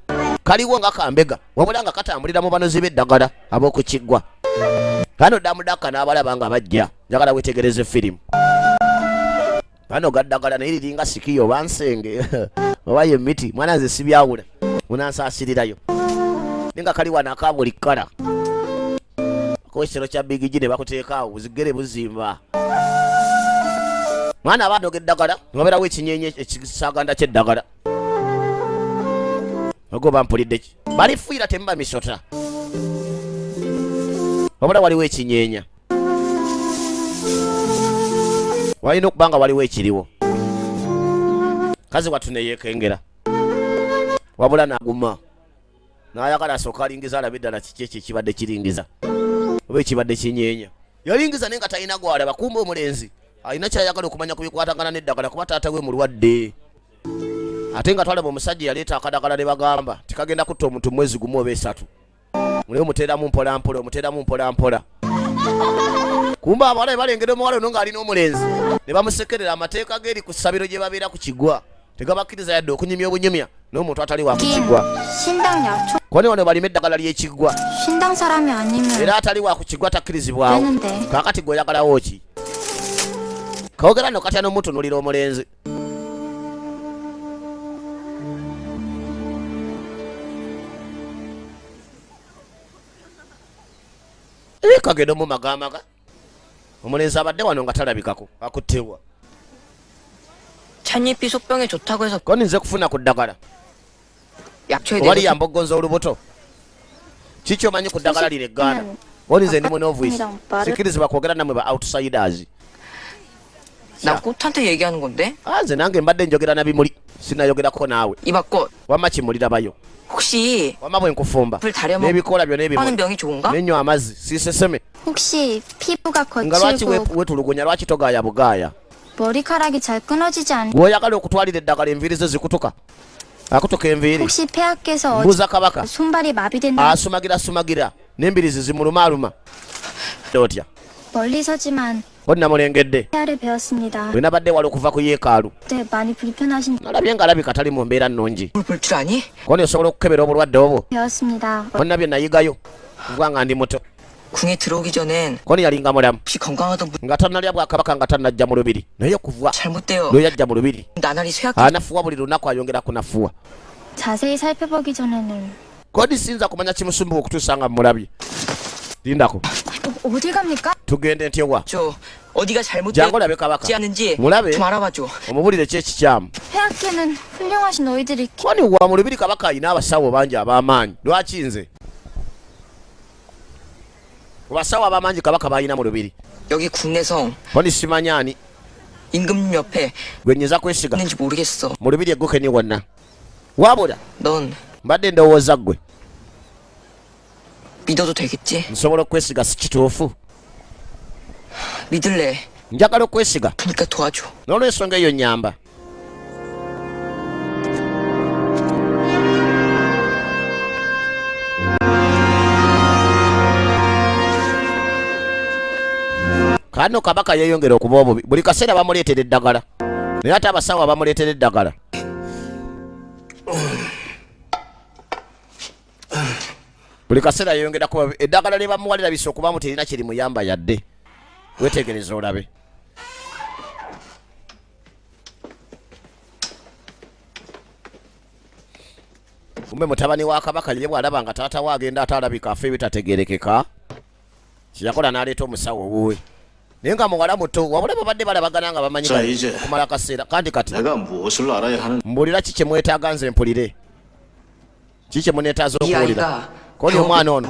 Kaliwo nga kambega wabula nga katambulira mu banozi b'eddagala ab'oku kiggwa. Kano Mudaka n'abalaba nga bajja njagala wetegereze firimu. Kano gaddagala naye liringa sikiyo oba nsenge oba ye miti mwana nze sibyawula munansaasirirayo ninga kali wano akabuli kkala ak'ekitero kya bigigi ne bakuteekaawo buzigere buzimba. Mwana abanoga eddagala newabeerawo ekinyenye ekisaganda ky'eddagala ogo bampulidde ki balifiira temuba misota wabula waliwo ekinyeenya walina okuba nga waliwo ekiriwo. Kazi watu neyeekengera wabula naguma n'ayagala asooka alingiza alabe ddala kiki ekyo ekibadde kiringiza oba ekibadde kinyeenya. Yalingiza naye nga talina gwalaba kumba omulenzi alina kyayagala okumanya kubikwatagana n'eddagala kuba taata we mulwadde. Ate nga twalaba omusajja yaleeta akadagala ne bagamba tikagenda kutta omuntu mwezi gumu oba esatu naye omuteeramu mpolampola. Kumba abawala balengera omuwala ono ng'alina omulenzi ne bamusekerera amateeka g'eri ku ssabiro gye babeera ku kiggwa tegabakkiriza yadde okunyumya obunyumya n'omuntu atali wa ku kiggwa. Kone wano balima eddagala ly'ekiggwa era atali wa ku kiggwa takkirizibwawo. Kaakati gwe oyagalawo ki? Kawogera no katya n'omutunuulira omulenzi. Kagenda mu magamaga omulenzi abadde wano nga talabikako akuttewa. 찻잎이 속병에 좋다고 해서 Koni nze kufuna ku ddagala 약초에 wali 대해서 yamboggonza olubuto kiki omanyi ku ddagala lire eggana. Oli nze ndi mu novice sikkirizibwa kwogera nammwe ba outsiders. 나 꽃한테 얘기하는 건데 nze nange mbadde njogera na bimuli sinayogerako naawe. 이박꽃 wamma kimulirabayo 혹시 wamma bwe nkufumba 불 다려먹 n'ebikoola byonna 하는 ebimuli 병이 좋은가? nenywa amazzi siiseseme 혹시 피부가 nga lwaki 거칠고 wetulugunya lwaki togaaya bugaaya. 머리카락이 잘 끊어지지 않 gweoyagala okutwalira eddagala enviiri ze zikutuka akutuka enviiri 혹시 폐하께서 mbuuza kabaka 손발이 마비된다 asumagira n'embirizi zimulumaaluma otya 멀리 서지만 kodi namulengedde 폐하를 배웠습니다. bwe nabadde wali okuva ku yeekaalu 네, 많이 불편하신 nalabye ng'alabika tali mu mbeera nnungi. 볼 줄 아니? koni osobola okukebera obulwadde obwo 배웠습니다. bonna bye nayigayo kuba nga ndi muto. 궁에 들어오기 전엔 koni yalinga mulamu 혹시 건강하던 분 nga tannalya bwakabaka nga tannajja mu lubiri naye okuva 잘못돼요. lwe yajja mu lubiri 나날이 쇠약해. anafuwa buli lunaku ayongera kunafuwa. 자세히 살펴보기 전에는 kodi siyinza kumanya kimusumbuwa okutuusa nga mulabye. lindako 어디 갑니까? tugende ntyewa 저 어디가 jangu 잘못되지 olabe kabaka 않은지 mulabe 좀 알아봐줘. omubulire ki ekikyamu. 폐하께는 훌륭하신 너희들이 kwani wa mu lubiri kabaka alina abasawo bangi ab'amaanyi lwaki nze basawo ab'amaanyi kabaka balina mu lubiri 여기 국내성 kwani simanyi ani 임금 옆에 gwe nnyinza kwesiga 있는지 모르겠어. mu lubiri eggukeni wonna wabula 넌 mbadde ndowooza ggwe 믿어도 되겠지? nsobola okwesiga si kituufu 믿을래. njagala okwesiga 그러니까 도와줘. n'olw'ensonga eyo nnyamba. Kano kabaka yeeyongera okuba obubi. Buli kaseera bamuleetera eddagala. Naye ate abasawo bamuleetera eddagala. Buli kaseera yeeyongera kuba eddagala lye bamuwalira bisa okubamu terina kiri muyamba yadde. Wetegereza olabe. Kumbe mutabani wa kabaka ye bw'alaba nga taata we agenda atalabika afa ebitategerekeka. Kiyakola n'aleeta omusawo wuwe. Naye nga muwala muto wabula babadde balabagana nga bamanyi okumala akaseera. Kandi kati mbuulira ki kye mwetaaga nze mpulire. Ki kye muneetaaza okuwulira. Koni omwana ono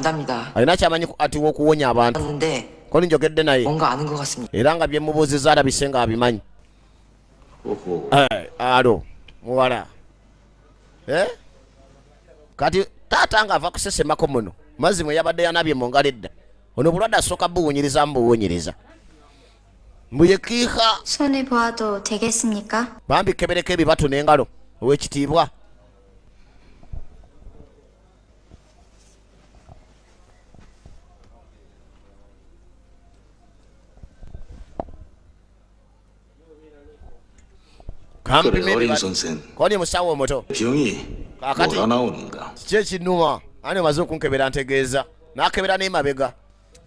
alina kyamanyi ati w'okuwonya abantu. Koni njogedde naye era nga bye mubuuzizza alabise nga abimanyi. Alo muwala kati taata nga ava kusesemako muno mazzi mwe yabadde yanabye mu ngalo edda ono bulwadde asooka buwunyiriza mbuwunyiriza mbuyekiika 손을 보아도 되겠습니까? bambi kebereko ebibatu n'engalo ow'ekitiibwa. Koni musawo omuto kakati kiki ekinnuma ani omaze okunkebera ntegeeza n'akebera n'emabega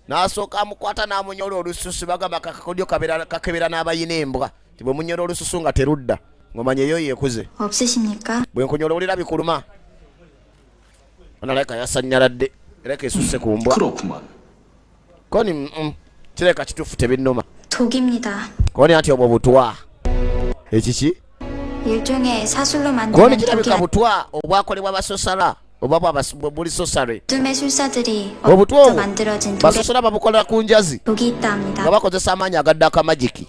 n'asooka amukwata n'amunyola olususu bagamba kakakodyo kakebera n'abayina embwa ti bwe munyola olususu nga terudda ng'omanya eyo yeekuze bwe nkunyola olira bikuluma onaleka yasanyaladde ereka esusse ku mbwa koni kireka kituufu tebinnuma koni anti obwo butwa ekiki 일종의 사술로 그거는 만드는 kirabika 독이 butwa obwakolebwa basosala oba buli sosale 둠의 술사들이 obutwa 어디서 obwo 만들어진 독에 basosala babukolera ku njazi 독이 있다 합니다. nga bakozesa amaanyi agadde akamagiki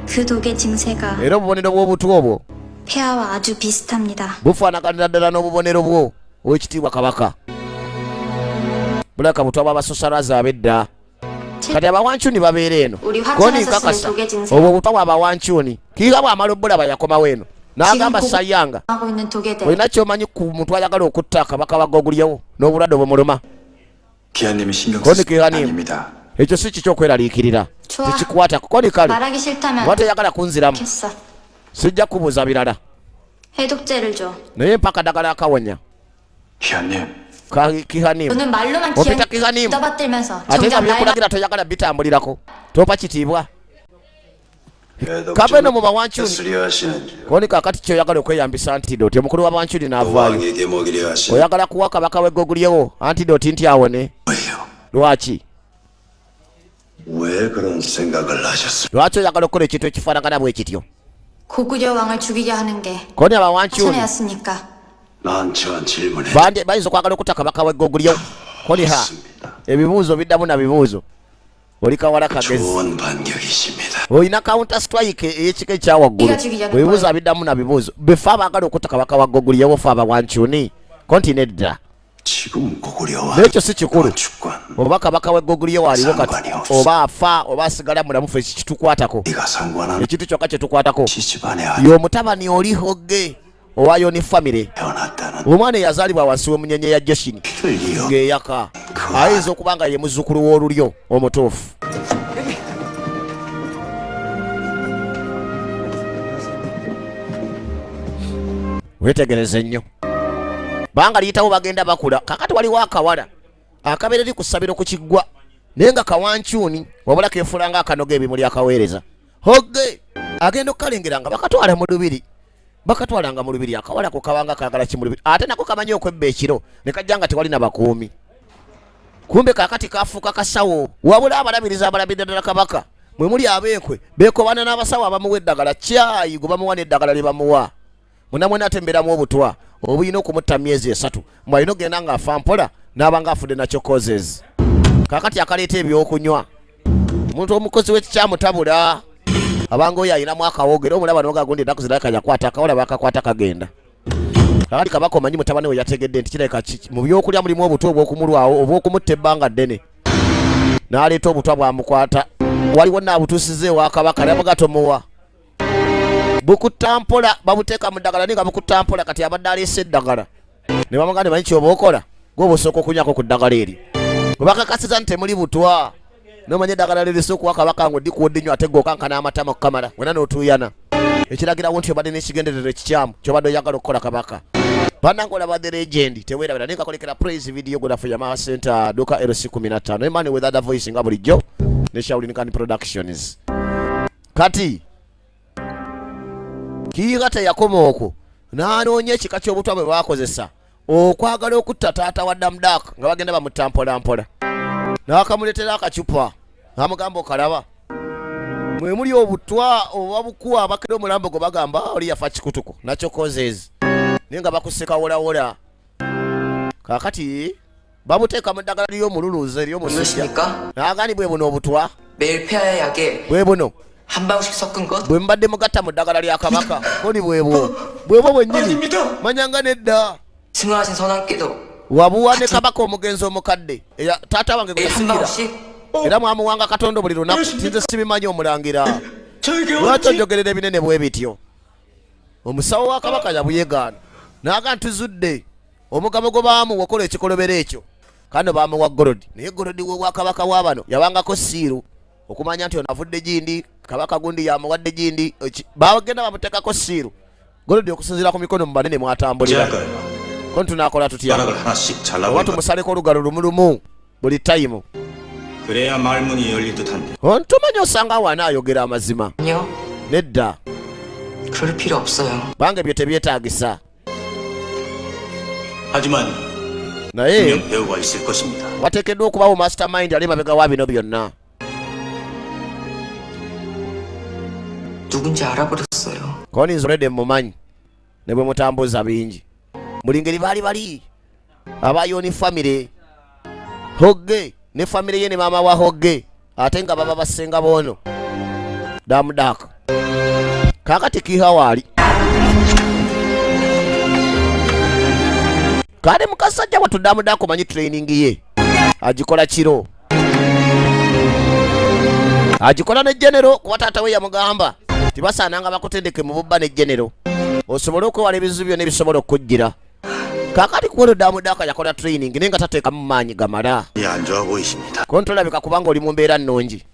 그 독의 증세가 era obubonero bw'obutwa obwo 폐하와 아주 비슷합니다. bufaanaganira ddala n'obubonero bwo ow'ekitiibwa kabaka bulaka butwa bw'abasosalaze ab'edda kati abawancuni babeera eno 우리 koni 화천에서 쓰는 nkakasa 독의 증세 obwo butwa bw'abawancuni kiiga bw'amala obbulaba yakomawo eno n'agamba sayanga 하고 있는 독에 대해 olina kyomanyi ku muntu ayagala okutta kabaka bagogulyewo n'obulwadde obumuluma 기아님이 신경 그건 쓰는 게 기아님. 아닙니다. ekyo si kiki okweraliikirira 좋아. tekikwatako koni kale 말하기 싫다면 oba toyagala kunziramu 했어. sijja kubuuza birala 해독제를 줘. naye mpaka ddagala akawonya 기아님, kihanimu 너는 말로만 opita kihanimu 떠받들면서 ate nga 정작 날 byekulagira toyagala bitambulirako topa kitiibwa 해독제를 kabeno mu bawancuni 쓰려 하시는지 koni kakati kyoyagala okweyambisa antidoti omukulu w'abawancuni n'avaayo 왕에게 먹이려 하시는 oyagala kuwa kabaka weggogulyewo antidoti nti awone 거예요. lwaki 왜 그런 생각을 하셨습니까? lwaki oyagala okukola ekintu ekifaanagana bwe kityo 고구려 왕을 죽이게 하는 게 koni abawancuni 천혜였습니까? 난처한 질문에 bayinza okwagala okutta kabaka weggogulyewo koni ha 있습니다. ebibuuzo biddamu na bibuuzo oli kawala kagezi 좋은 반격이십니다. olina counter strike ey'ekika ekyawaggulu Bigajugijaga webibuuzo kwa- abiddamu na bibuuzo befe abaagala okutta kabaka waggogulyewo fe abawancuni konti nedda 지금 고구려와 n'ekyo si kikulu 주권 oba kabaka weggogulyewo aliwo kati 상관이 없어. oba afa oba asigala mulamu fe kitukwatako 네가 상관하는 ekintu kyokka kyetukwatako 시집안에 아이 y'omutabani oli hogge owayo ne famire 태어났다는 omwana eyazaalibwa wansi w'emunyenye ya joshini 피를 이어 ng'eyaka ayinza okuba nga ye muzzukulu w'olulyo omutuufu wetegereze nnyo banga liyitawo bagenda bakula kakati waliwo akawala akabeera eri ku ssabiro ku kiggwa naye nga kawancuni wabula keefula nga akanoga ebimuli akaweereza hogge agenda okukalengera nga bakatwala mu lubiri bakatwalanga mu lubiri akawala ko kabanga kagala ki mu lubiri ate nako kamanyi okwebba ekiro ne kajja nga tewali na bakuumi kumbe kakati kafuuka kasawo wabula abalabiriza abalabirira ddala kabaka mwe muli abeekwe beekobana n'abasawo abamuwa eddagala kyayi gwe bamuwa n'eddagala lye bamuwa munamwena atemberamu obutwa obuyina okumutta myezi 3 mwalina ogenda nga afa mpola n'abanga afudde nakyo causes kakati akaleeta ebyokunywa omuntu omukozi w'ekikyamutabula abanga oyo ayinamu akawogera omulaba nogagundi ennaku ziraka yakwata akawala bakakwata kagenda kakati kabaka omanyi mutabani we yategedde nti kireka mu byokulya mulimu obutwa obw'okumulwawo oba okumutta ebbanga ddene n'aleeta obutwa bwamukwata waliwo naabutuusiza ewa kabaka nabaga tomuwa bukutta mpola babuteeka mu ddagala naye nga bukutta mpola kati abadde aleese eddagala ne bamugamba manyi kyoba okola gwe oba osooka okunywako ku ddagala eri bwe bakakasiza nti temuli butwa nomanye eddagala lirisa okuwa kabaka ngo dikuwodde nnyo ate g'okankana amatama okukamala wena n'otuuyana ekiragirawo nti obadde n'ekigenderero ekikyamu kyobadde oyagala okukola kabaka bannange olaba the legend teweerabira naye kakolekera praise video gonafe yamaha center duka LC15 emani with other voice nga bulijjo ne Shaolin Productions kati kiyiga teyakoma okwo n'anoonya ekika ky'obutwa bwe bakozesa okwagala okutta taata wa Damdaka nga bagenda bamutta mpolampola n'akamuleetera akacupa n'amugamba okalaba mwe muli obutwa oba bukuwa abakira omulambo gwe bagamba oli yafa kikutuko nakyo kozezi naye nga bakuseka wolawola kaakati babuteeka mu ddagala ly'omululuuzo ery'omusujja n'agaani bwe buno obutwa 매일 폐하의 약에 bwe buno 한 방울씩 섞은 것? bwe mbadde mugatta mu ddagala lya kabaka kodi bwebwo bwennyini manyanga nedda 승하하신 선왕께도 wabuwa ne kabaka omugenzi omukadde taata wange gwe 매일 한 yasikira 방울씩 era mwamuwanga katonda buli lunaku sinze sibimanyi omulangira lwaki ojogerera ebinene bwe bityo omusawo wa kabaka yabuyegaana naga ntuzudde omugabo gwe baamuwa okola ekikolobero ekyo kandi baamuwa golodi naye golodi we wa kabaka wa bano yawangako siiru okumanya nti onavudde gindi kabaka gundi yamuwadde gindi bagenda bamutekako siiru golodi okusinziira ku mikono mu banene mwatambulira ko tunakola tutya oba tumusaleko olugalo lumulumu buli tayimu 그래야 말문이 열릴 듯한데. ontumanya osanga wana ayogera amazima 아니요 nedda 그럴 필요 없어요 bange bye tebyetaagisa 하지만 naye 분명 배우가 있을 것입니다. wateekeddwa okubawo mastermind ali mabega wa bino byonna 누군지 알아버렸어요 koninza olwedde mmumanyi ne bwe mutambuza bingi buli ngeri baali bali abayoni famire hogge ne famire ye ne maama wa hogge ate nga baba basenga boono Damdaka kaakati kihawaali kale mukasajja watu Damdaka omanyi training ye agikola kiro agikola ne genero kuba taata we yamugamba tibasaananga bakutendeke mu bubba ne genero osobole okwewala ebizibu byonna ebisobola okujjira kaakati kuwolo Damdaka yakola training naye nga tateekamu maanyi gamala 예, 안 좋아 보이십니다. kontolabika kubanga oli mu mbeera nnungi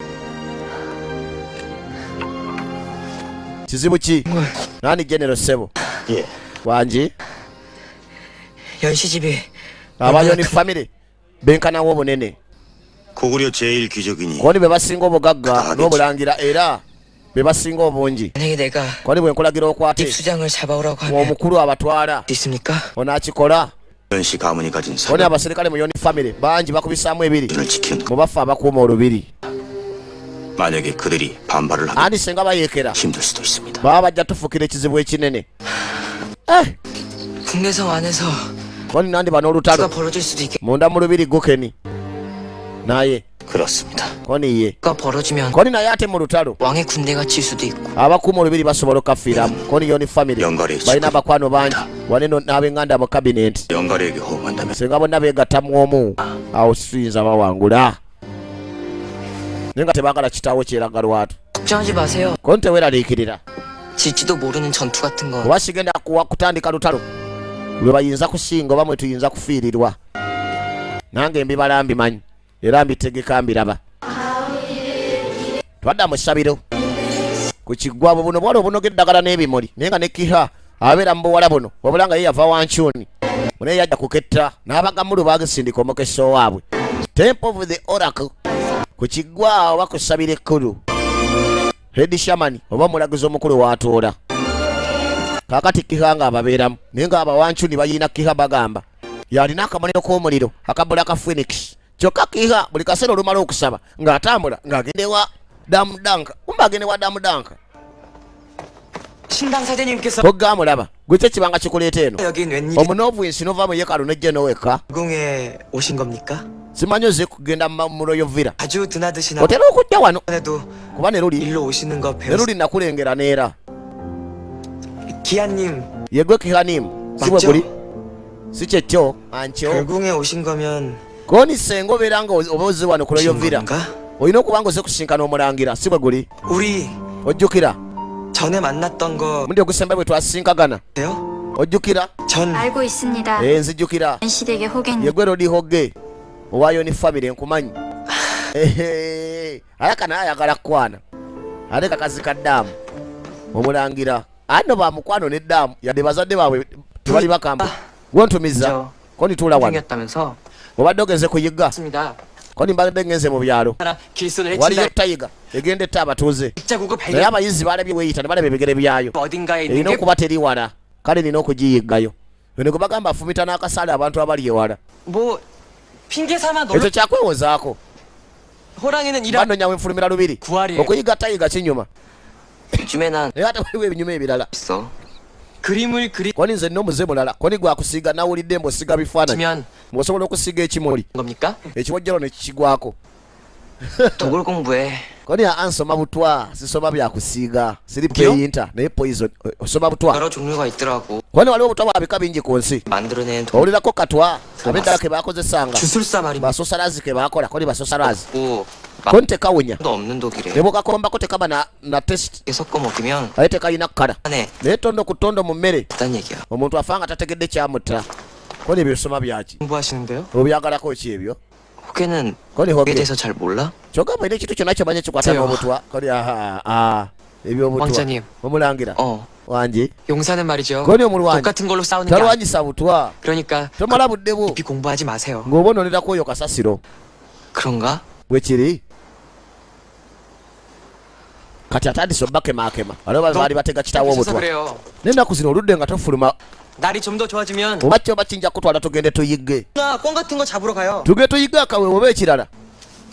kizibu ki nani genero ssebo 예. wangi 연시집이 abayoni famire benkanawo obunene 고구려 제1 귀족이니 koni be basinga obugagga n'obulangira era be basinga obungi 만약에 내가 koni bwe nkulagira okwate 입수장을 잡아오라고 하면 omukulu abatwala 있습니까? onaakikola 연씨 가문이 가진 koni 사람 abaserikale mu yoni famire bangi bakubisaamu ebiri 을 지키는 것. mu bafu abakuuma olubiri 만약에 그들이 반발을 하면 andi senga bayeekera 힘들 수도 있습니다. baba bajja tufukira ekizibu ekinene 국내성 안에서 koni nandi 수가 ban'olutalo 벌어질 수도 있겠 munda mu lubiri gukeni naye 그렇습니다. koni ye 가 벌어지면 koni naye ate mu lutalo 왕의 군대가 칠 수도 있고 abakuuma olubiri basobola okafiiramu koni yoni famire 영갈의 balina 직분, abakwano bangi waneno n'abenganda mu kabineti 영갈에게 호응한다면 senga bonna beegattamu omu awo tuyinza bawangula naye nga tebaagala kitaawo kyeraga lwatu 걱정하지 마세요 koni teweeraliikirira 질지도 moru는 전투 같은 거 oba kigenda kutandika lutalo lwe bayinza kusinga oba mwe tuyinza kufiirirwa nange mbibala mbimanyi era mbitegeka mbiraba twadda mu ssabiro ku kiggwabo buno bwali obunoga eddagala n'ebimuli naye nga ne kiha abeera mu buwala buno wabula nga ye yava wancuuni munaye yajja kuketta n'abagamulu baagisindika omukesa owaabwe temple of the oracle ku kiggwa oba ku ssabiro ekkulu head shamani oba mulagizi omukulu waatoola kaakati kiha nga ababeeramu naye nga abawancuuni bayina kiha bagamba yalina akamaliro k'omuliro akabula ka phoenix kyokka kiha buli kaseera olumala okusaba ng'atambula ng'agendewa Damdaka kumba agendewa Damdaka 신당 사제님께서 togamulaba gwe kye kibanga kikuleeta eno 여긴 웬일이 omunoovu ensi nova mu yeekaalu nejje n'owekka 궁에 오신 겁니까? simanyi oze kugenda mu royo villa 아주 드나드시나 otera okujja wano 해도 kuba ne luli 일로 오시는 거 ne 배웠 luli nakulengera neera 기아님 yegwe kihanimu si bwe 맞죠? guli si kyekyo ankyo 별궁에 오신 거면 koni senga obeera nga oba ozze wano ku royo 오신 villa 건가? olina okuba nga oze kusinkana omulangira si bwe guli 우리 ojjukira 전에 만났던 거 mundi ogusemba bwe twasinkagana 돼요? ojjukira 전 알고 있습니다. 연시댁의 호갱 yegwe lodi hogge owayo ni famire nkumanyi ayakana ayagala kwana ate kakazi kaddamu omulangira ano bamukwano neddamu yadde bazadde baabwe tebali bakamba wontumiza ko nituula wano 생겼다면서 obadde ogenze kuyiga 맞습니다. ko nimbadde ngenze mu byalo 하나 길손을 waliyo 해친다. tayiga egenda etta abatuuze 입자국을 naye 발견. abayizi balabye weeyita ne balaba ebigere byayo 어딘가에 있는 erina 게 okuba teri wala kale nina okugiyiggayo eno gwe bagamba afumita n'akasaale abantu abali ewala 뭐 핑계 삼아 ekyo 놀러 kyakwewozaako 호랑이는 이라 banonyawo enfulumira lubiri 구할이에요. okuyiga tayiga kinyuma 요즘에 난 naye ate waliwo ebinyuma ebirala 있어. 그림을 koni nze nina omuze mulala koni gwakusiiga nawulidde mbosiga bifaananyi 그리면 mbwosobola okusiiga ekimuli 겁니까? ekiwojjero ne kikigwako 도굴 공부에 koni ansoma butwa sisoma byakusiiga siri Kyo? peyinta naye poison osoma butwa 여러 종류가 있더라고. koni waliwo obutwa bwa bika bingi ku nsi 만들어낸 도 owulirako katwa ab'eddala ke bakozesanga 주술사 말입니다. basosalazi ke bakola koni basosalazi 고 koni tekawunya 맛도 없는 독이래. ne bwekakombako tekaba na test 이렇게 섞어 먹으면 naye tekayina kkala 안에 naye tondo ku tondo mu mmere 있단 얘기야. omuntu afa nga tategedde kyamutta koni ebyo bisoma byaki 공부하시는데요? obyagalako ki ebyo 호계는 koni 호계에 hoge 대해서 잘 몰라? kyogamba ina ekintu kyonna kyomanye kikwata Seyo. n'obutwa koni ebyobutwa 왕자님, omulangira wangi 용사는 말이죠. koni omulwanyi 똑같은 걸로 싸우는 게 아니. talwanyisa butwa 그러니까 tomala budde bwo 깊이 공부하지 마세요. ng'oba onooneraku oyo kasasiro 그런가? bwe kiri kati atandise obakemakema waliwo baali batega kitaawo 그래서 obutwa 그래요. n'ennaku zino oludde nga tofuluma 날이 좀 더 좋아지면 oba kyoba kijja kutwala tugende tuyigge 나 꽝 같은 거 잡으러 가요. tuge tuyigge akawewo oba ekirala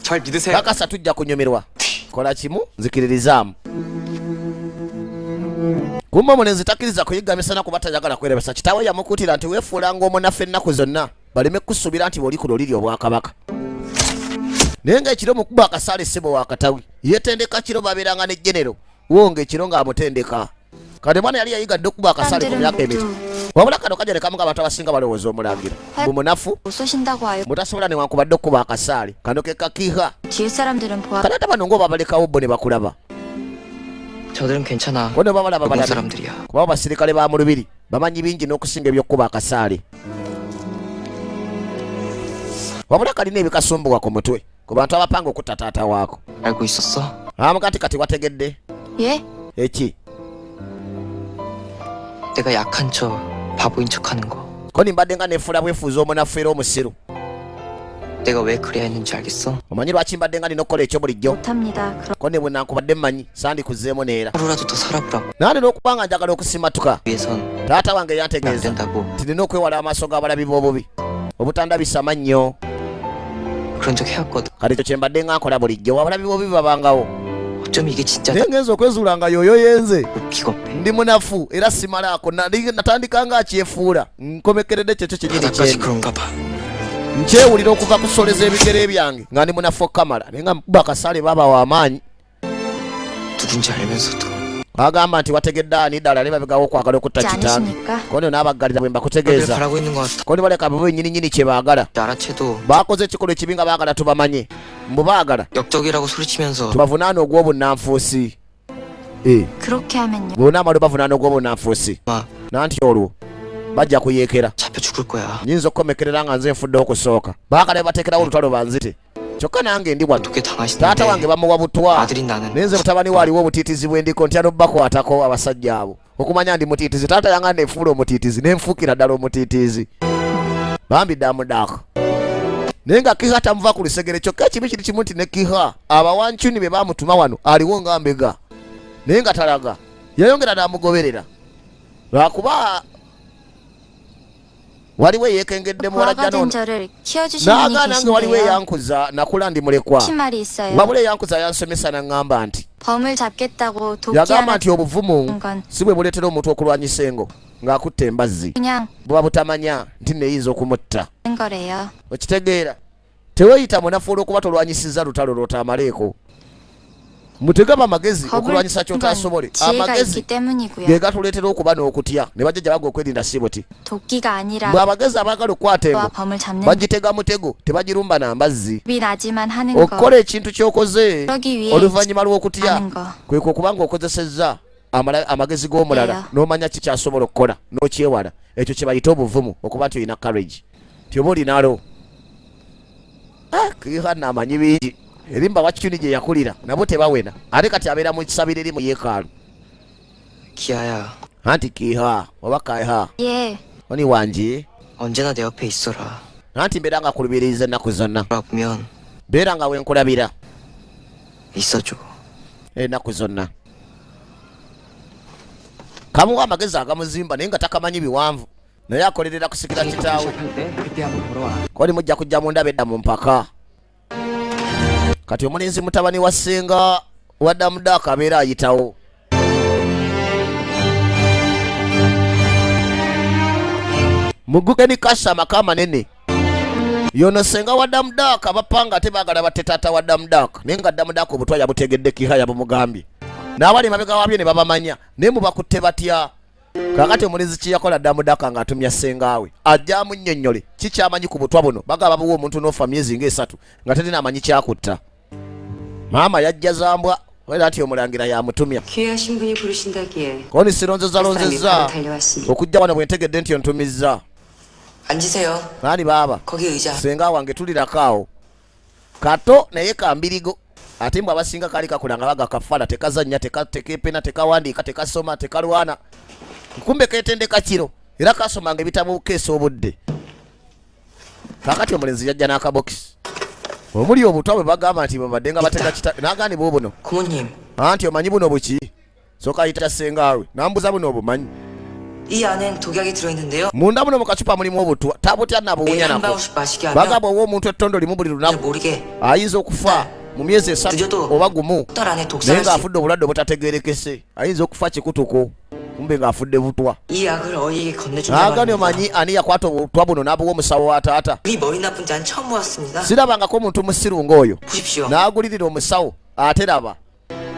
절 믿으세요. kakasa tujja kunyumirwa kola kimu nzikiririzaamu kumba omulenzi takkiriza kuyigga misana kuba tayagala kwerebesa kitaawe yamukuutira nti weefuulanga omunafu ennaku zonna baleme kusuubira nti bw'oli ku luliri obwakabaka naye ng'ekiro mukuba akasaale ssebo wakatawi yeetendeka kiro babeeranga ne genero wonga ekiro ng'amutendeka kati mwana yali yayigadde okuba akasaale ku myaka emiti wabula kano kajja ne kamuga abantu abasinga balowooza omulangira bumunafu 못 쏘신다고 하여 mutasobola newankubadde okuba akasaale kano ke kakiha 뒤에 사람들은 보아 kati ate bano ng'oba balekawo bo ne bakulaba 저들은 괜찮아. bo ne babalaba 일본 balabi 사람들이야. kuba basirikale ba mu lubiri bamanyi bingi n'okusinga ebyokkuba akasaale wabula kalina ebikasumbugwa ku mutwe ku bantu abapanga okutta taata waako 알고 있었어? amugati kati wategedde 예? eki 내가 약한 척, 바보인 척하는 거. ko nimbadde nga nefuula bwefuuza omunafu era omusiru 내가 왜 그래야 했는지 알겠어? omanyi lwaki mbadde nga nina okukola ekyo bulijjo 못합니다. 그럼 ko ne bwe nankubadde mmanyi sandikuzeemu neera 하루라도 더 살아보라고. naye n'okuba nga njagala okusimatuka 위해선 taata wange 안 yantegeeza 된다고. nti nina okwewala amaaso g'abalabi b'obubi obutandabisa mannyo 그런 적 해왔거든. kati ekyo kye mbadde nga nkola bulijjo abalabi b'obubi babangawo 어쩜 이게 진짜다. naye ngenza okwezuula nga yoyo yenze 비겁해. ndi munafu era simalaako natandika nga akyefuula nkomekeredde kyekyo kyenyini 바닥까지 kyendi 그런가 봐. nkyewulira okuva kusoleza ebigere byange nga ndi munafu okamala naye nga mukuba akasaale baba w'amaanyi 누군지 알면서도 agamba nti wategedde ani ddala ne babegawo okwagala okutta 지 kitange 않으십니까? kono naabaggalira bwe 널 mbakutegeeza 바라고 있는 것 같아. kono baleka bwe nyininyini kye baagala 알아채도 bakoze ekikolwa ekibi nga baagala tubamanye mbu baagala 역적이라고 소리치면서 tubavunaana ogw'obunnanfuusi 그렇게 하면요. bw'onaamala bavunaana ogw'obunnanfuusi 마 nanti olwo bajja kuyeekera 잡혀 죽을 거야. nyinza okukomekerera nga nze nfudde okusooka baagala bateekerawo olutalo banzite kyokka nange ndi wano 어떻게 taata wange 당하시는데 bamuwa butwa 아들인 나는 naye nze mutabani we aliwo obutiitizi bwe ndiko ntya n'obakwatako abasajja abo okumanya ndi mutiitizi taata yange nefuula omutiitizi nenfuukira ddala omutiitizi bambi damudaaka naye nga kiha tamuva ku lusegere kyokka ekibi kiri kimu nti ne kiha abawancuni be bamutuma wano aliwo nga mbega naye nga talaga yayongera namugoberera lwakuba waliwo eyeekengedde muwala 부하가 된 janono 저를 키워주신 분이 naagaana nga waliwo 계신데요. eyankuza nakula ndi mulekwa 신 말이 있어요. wabula eyankuza yansomesa naŋŋamba nti 범을 잡겠다고 도끼 yagamba 하나 nti obuvumu 건 si bwe buleetera omuntu okulwanyisa engo ng'akutta embazzi 그냥 buba butamanya nti neeyinza okumutta 하는 거래요. okitegeera teweeyita munafu olw'okuba tolwanyisizza lutalo lw'otaamaleeko mutegaba amagezi 겁을 okulwanyisa 건 ky'otaasobole 지혜가 있기 amagezi 때문이고요. ge gatuleetera okuba n'okutya ne bajjajja baga okwerinda si buti 도끼가 아니라 bwe abagezi abaagala okukwata 와 engo 범을 잡는 bagitega mutego tebagirumba na mbazzi 겁이 나지만 하는 거. okukola ekintu ky'okoze 그러기 위해 oluvannyuma lw'okutya 하는 거. kwe kuba ng'okozesezza amagezi g'omulala Eyo. n'omanya kikyasobola okukola n'okyewala ekyo kye bayita obuvumu okuba nti olina courage nti oba olinalo kiha naamanyi bingi erimba wakyuni gye yakulira nabo tebawena ate kati abeera mu kisabiro eri mu yeekaalu. 기아야, anti kiha oba kaiha 예. oni wangi 언제나 내 옆에 있어라. anti mbeera nga kulubiriza ennaku zonna 돌아보면 beera nga wenkulabira 있어줘. ennaku zonna. kamuwa amagezi agamuzimba naye nga takamanyi biwanvu naye akolerera kusikira kitaawe. kodi mujja kujja mundaba edda mu mpaka. kati omulenzi mutabani wa ssenga wadda mudaaka abeera ayitawo. mugugeni kasa amaka amanene yono senga wadda mudaaka bapanga ate baagala batte taata wadda mudaaka naye nga dda mudaaka obutwa yabutegedde kiha yabumugambye n'abali mabega wabyo ne babamanya naye mubakutte batya. kakati omulenzi kiyakola dda mudaaka ng'atumya sengaawe ajja amunnyonnyole kikyamanyi ku butwa buno bagaba buwa omuntu n'ofa myezi ng'esatu nga terina amanyi kyakutta. maama yajja zambwa wera ati omulangira yamutumya. 귀하 신분이 부르신다기에 koni sironzezalonzezza 달려왔습니다. okujja wano bwe ntegedde nti ontumizza. 앉으세요. nani baaba 거기 의자. senga wange tulirako awo kato naye kambirigo ate mbwe abasinga kaali kakula nga bagakafala tekazannya tekepena tekawandiika tekasoma tekalwana kumbe ketendeka kiro era kasomanga ebitabo keesa obudde. kakati omulenzi yajja n'akabokisi omuli obutwa bwe bagamba nti babadde nga batega kita nagani bubuno 고모님, anti omanyi buno buki soka ayita sengaawe nambuza buno obumanyi. 이 안엔 독약이 들어있는데요. munda buno mu kacupa mulimu obutwa tabutya 매일 nabuwunya 한 nako 방울씩 마시게 하면 bagamba owa omuntu ettondo limu buli 그냥 lunaku 모르게 ayinza okufa mu myezi esatu 늦어도 oba gumu 달 안에 naye 독살할 수 ng'afudde obulwadde obutategerekese ayinza okufa kikutuko kumbe ng'afudde butwa. 이 약을 어이에게 건네준다고 naagani 합니다. omanyi ani yakwata obutwa buno n'abuwa omusawo wa taata. 이 머리 나쁜 자는 처음 보았습니다. sirabangako omuntu musiru ng'oyo 보십시오. n'agulirira omusawo ate raba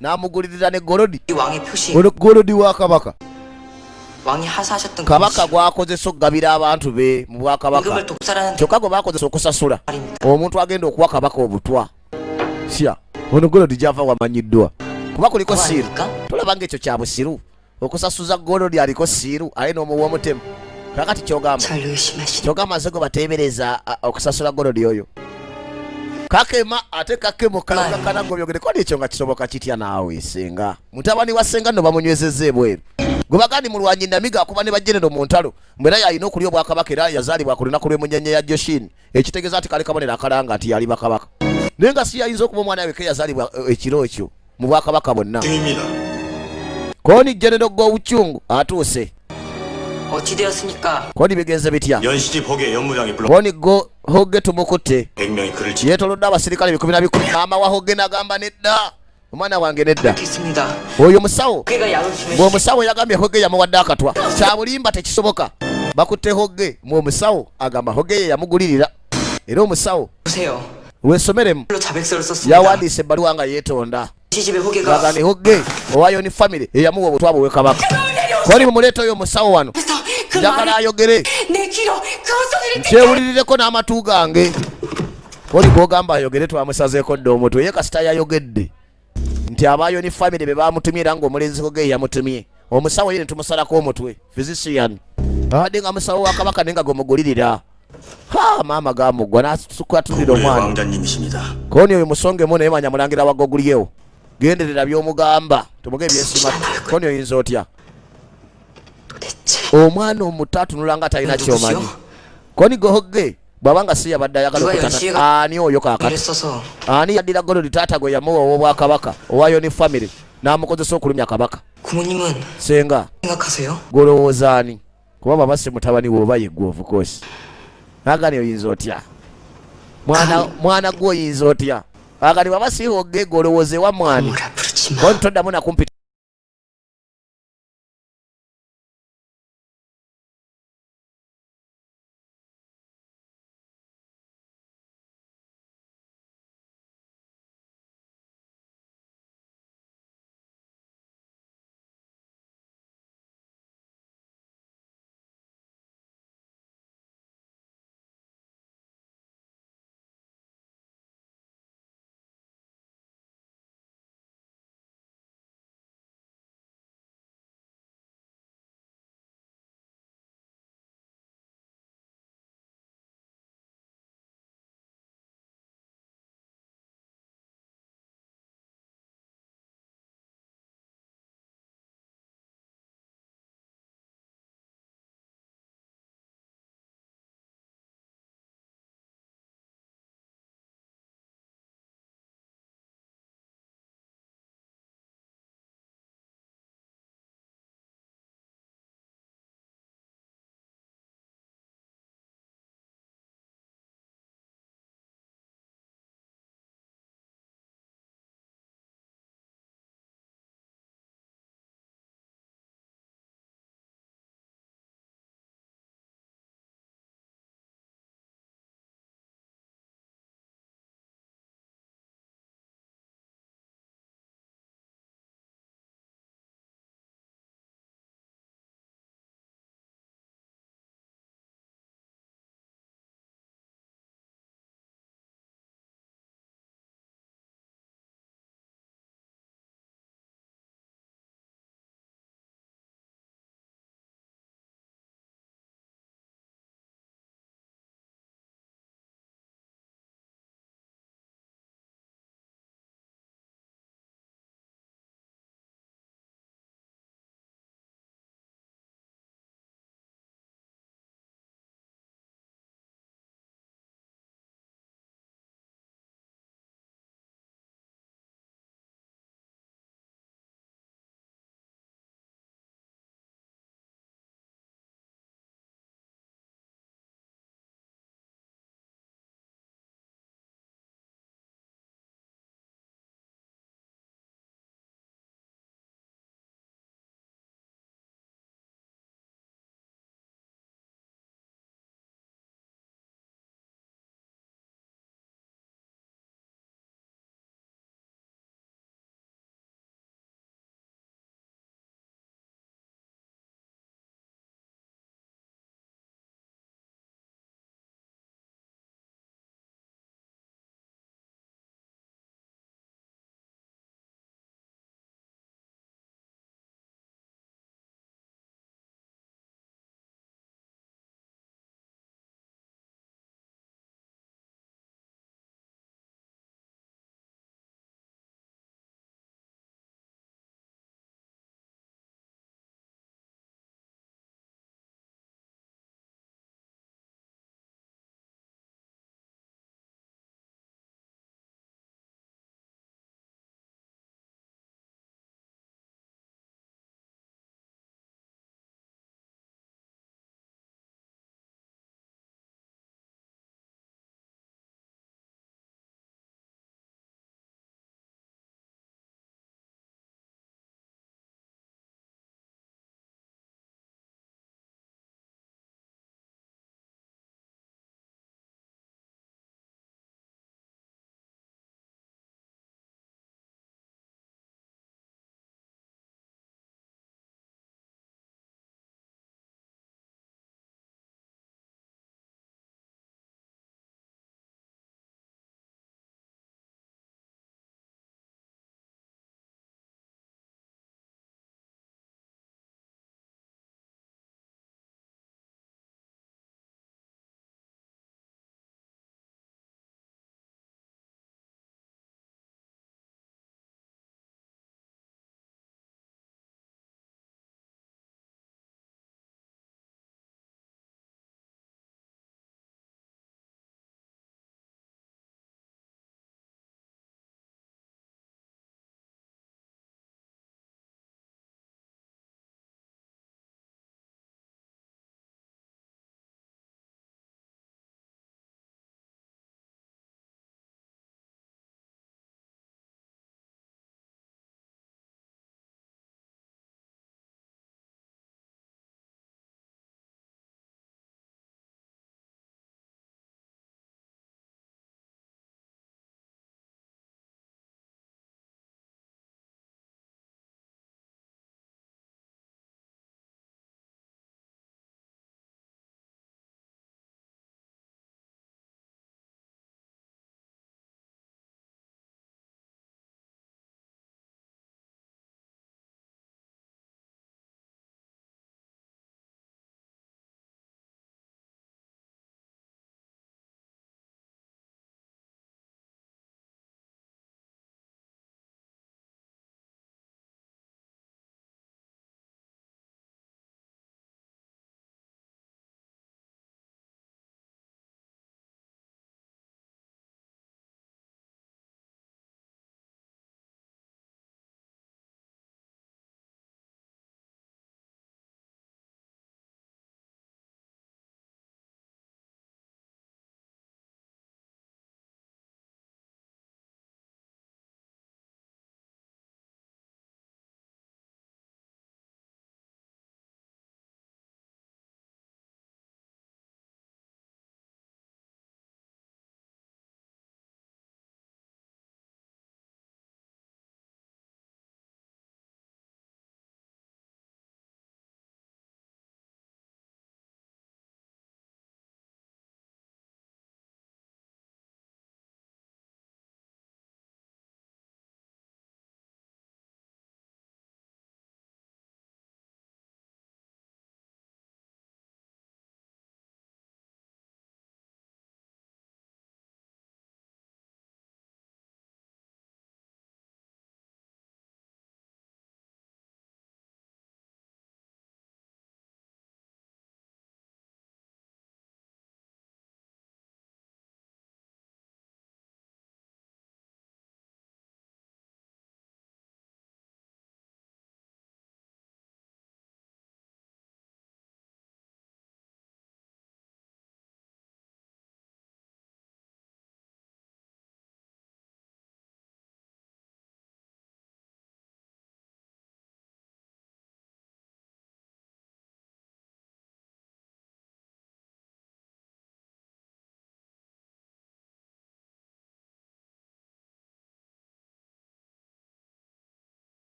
n'amugulirira ne golodi 이 왕의 표시, ono golodi wa kabaka 왕이 하사하셨던 kabaka gwakozesa okugabira abantu be mu bwakabaka 임금을 독살하는 kyokka gwe bakozesa okusasula 말입니다. omuntu agenda okuwa kabaka obutwa sya ono golodi gyava wamanyiddwa kuba kuliko 그거 siiru 아닙니까? tolabanga ekyo kya busiru okusasuza golodi aliko siiru aye n'omuwa omutemu kakati kyogamba 절 의심하시는 kyogamba nze gwe bateebereza okusasula golodi oyo kakema ate kakemo kalagakana gobyogere kodi ekyo nga kisoboka kitya naawe senga mutabani wa senga nno bamunywezezza ebweru gwe bagandi mulwanyi namiga akuba ne bajenero mu ntalo mbera yalina okulya obwakabaka era yazaalibwa ku lunaku lw'emunyenye ya joshini ekitegeeza ati kale kabonero akalanga nti yali bakabaka naye nga si yayinza okuba omwana weke yazaalibwa ekiro ekyo mu bwakabaka bonna. koni jenero g'obukyungu atuuse 어찌 되었습니까? koni bigenze bitya 연시집 호계 연무장이 불러 koni go hogge tumukutte 100명이 그를 지 yeetolodde abasirikale 10,000 maama wa hogge n'agamba nedda omwana wange nedda 그렇겠습니다. oyo musawo 그가 약을 주면 bw'omusawo yagambye hogge yamuwadde akatwa kyabulimba tekisoboka bakutte hogge mw'omusawo agamba hogge ye yamugulirira era omusawo 보세요. weesomeremu 로 자백서를 썼습니다. yawandiisa ebbaluwa nga yeetonda 시집의 호계가 bagane hogge owayo ni famire eyamuwa obutwa bwe wekabaka koni mumuleeta oyo omusawo wano 그래서 그 njagala 말이 ayogere 내 귀로 그 소리를 kyewulirireko n'amatu gange koli gwogamba ayogere twamusazeeko dda omutwe ye kasita yayogedde nti abaayo ni famire be bamutumye era ng'omulenzi hogge yamutumye omusawo ye ne tumusalako omutwe physician abadde nga musawo wa kabaka naye nga gwemugulirira maama gamugwa n'asukwatulira 고구려의 omwana 왕자님이십니다. koni oyo musongemu naye manya mulangira wagogulyewo genderera by'omugamba tumuge ebyesima koni oyinza otya 도대체 omwana omuto atunula nga talina kyomanyi koni gohogge bw'abanga si yabadde ayagala Kiwa okutata yonshiga- ani oyo 일을 kaakati 써서 ani yaddira golodi taata gwe yamuwa ow'obwakabaka owayo ne famire n'amukozesa okulumya kabaka 고모님은 senga 생각하세요? gwolowooza ani kuba baba si mutabani woba yeggwe of course agani oyinza otya mwana gwe oyinza otya agani baba si hogge gwolowooza ewa mwani 뭐라 부르지 마. koni toddamu nakumpi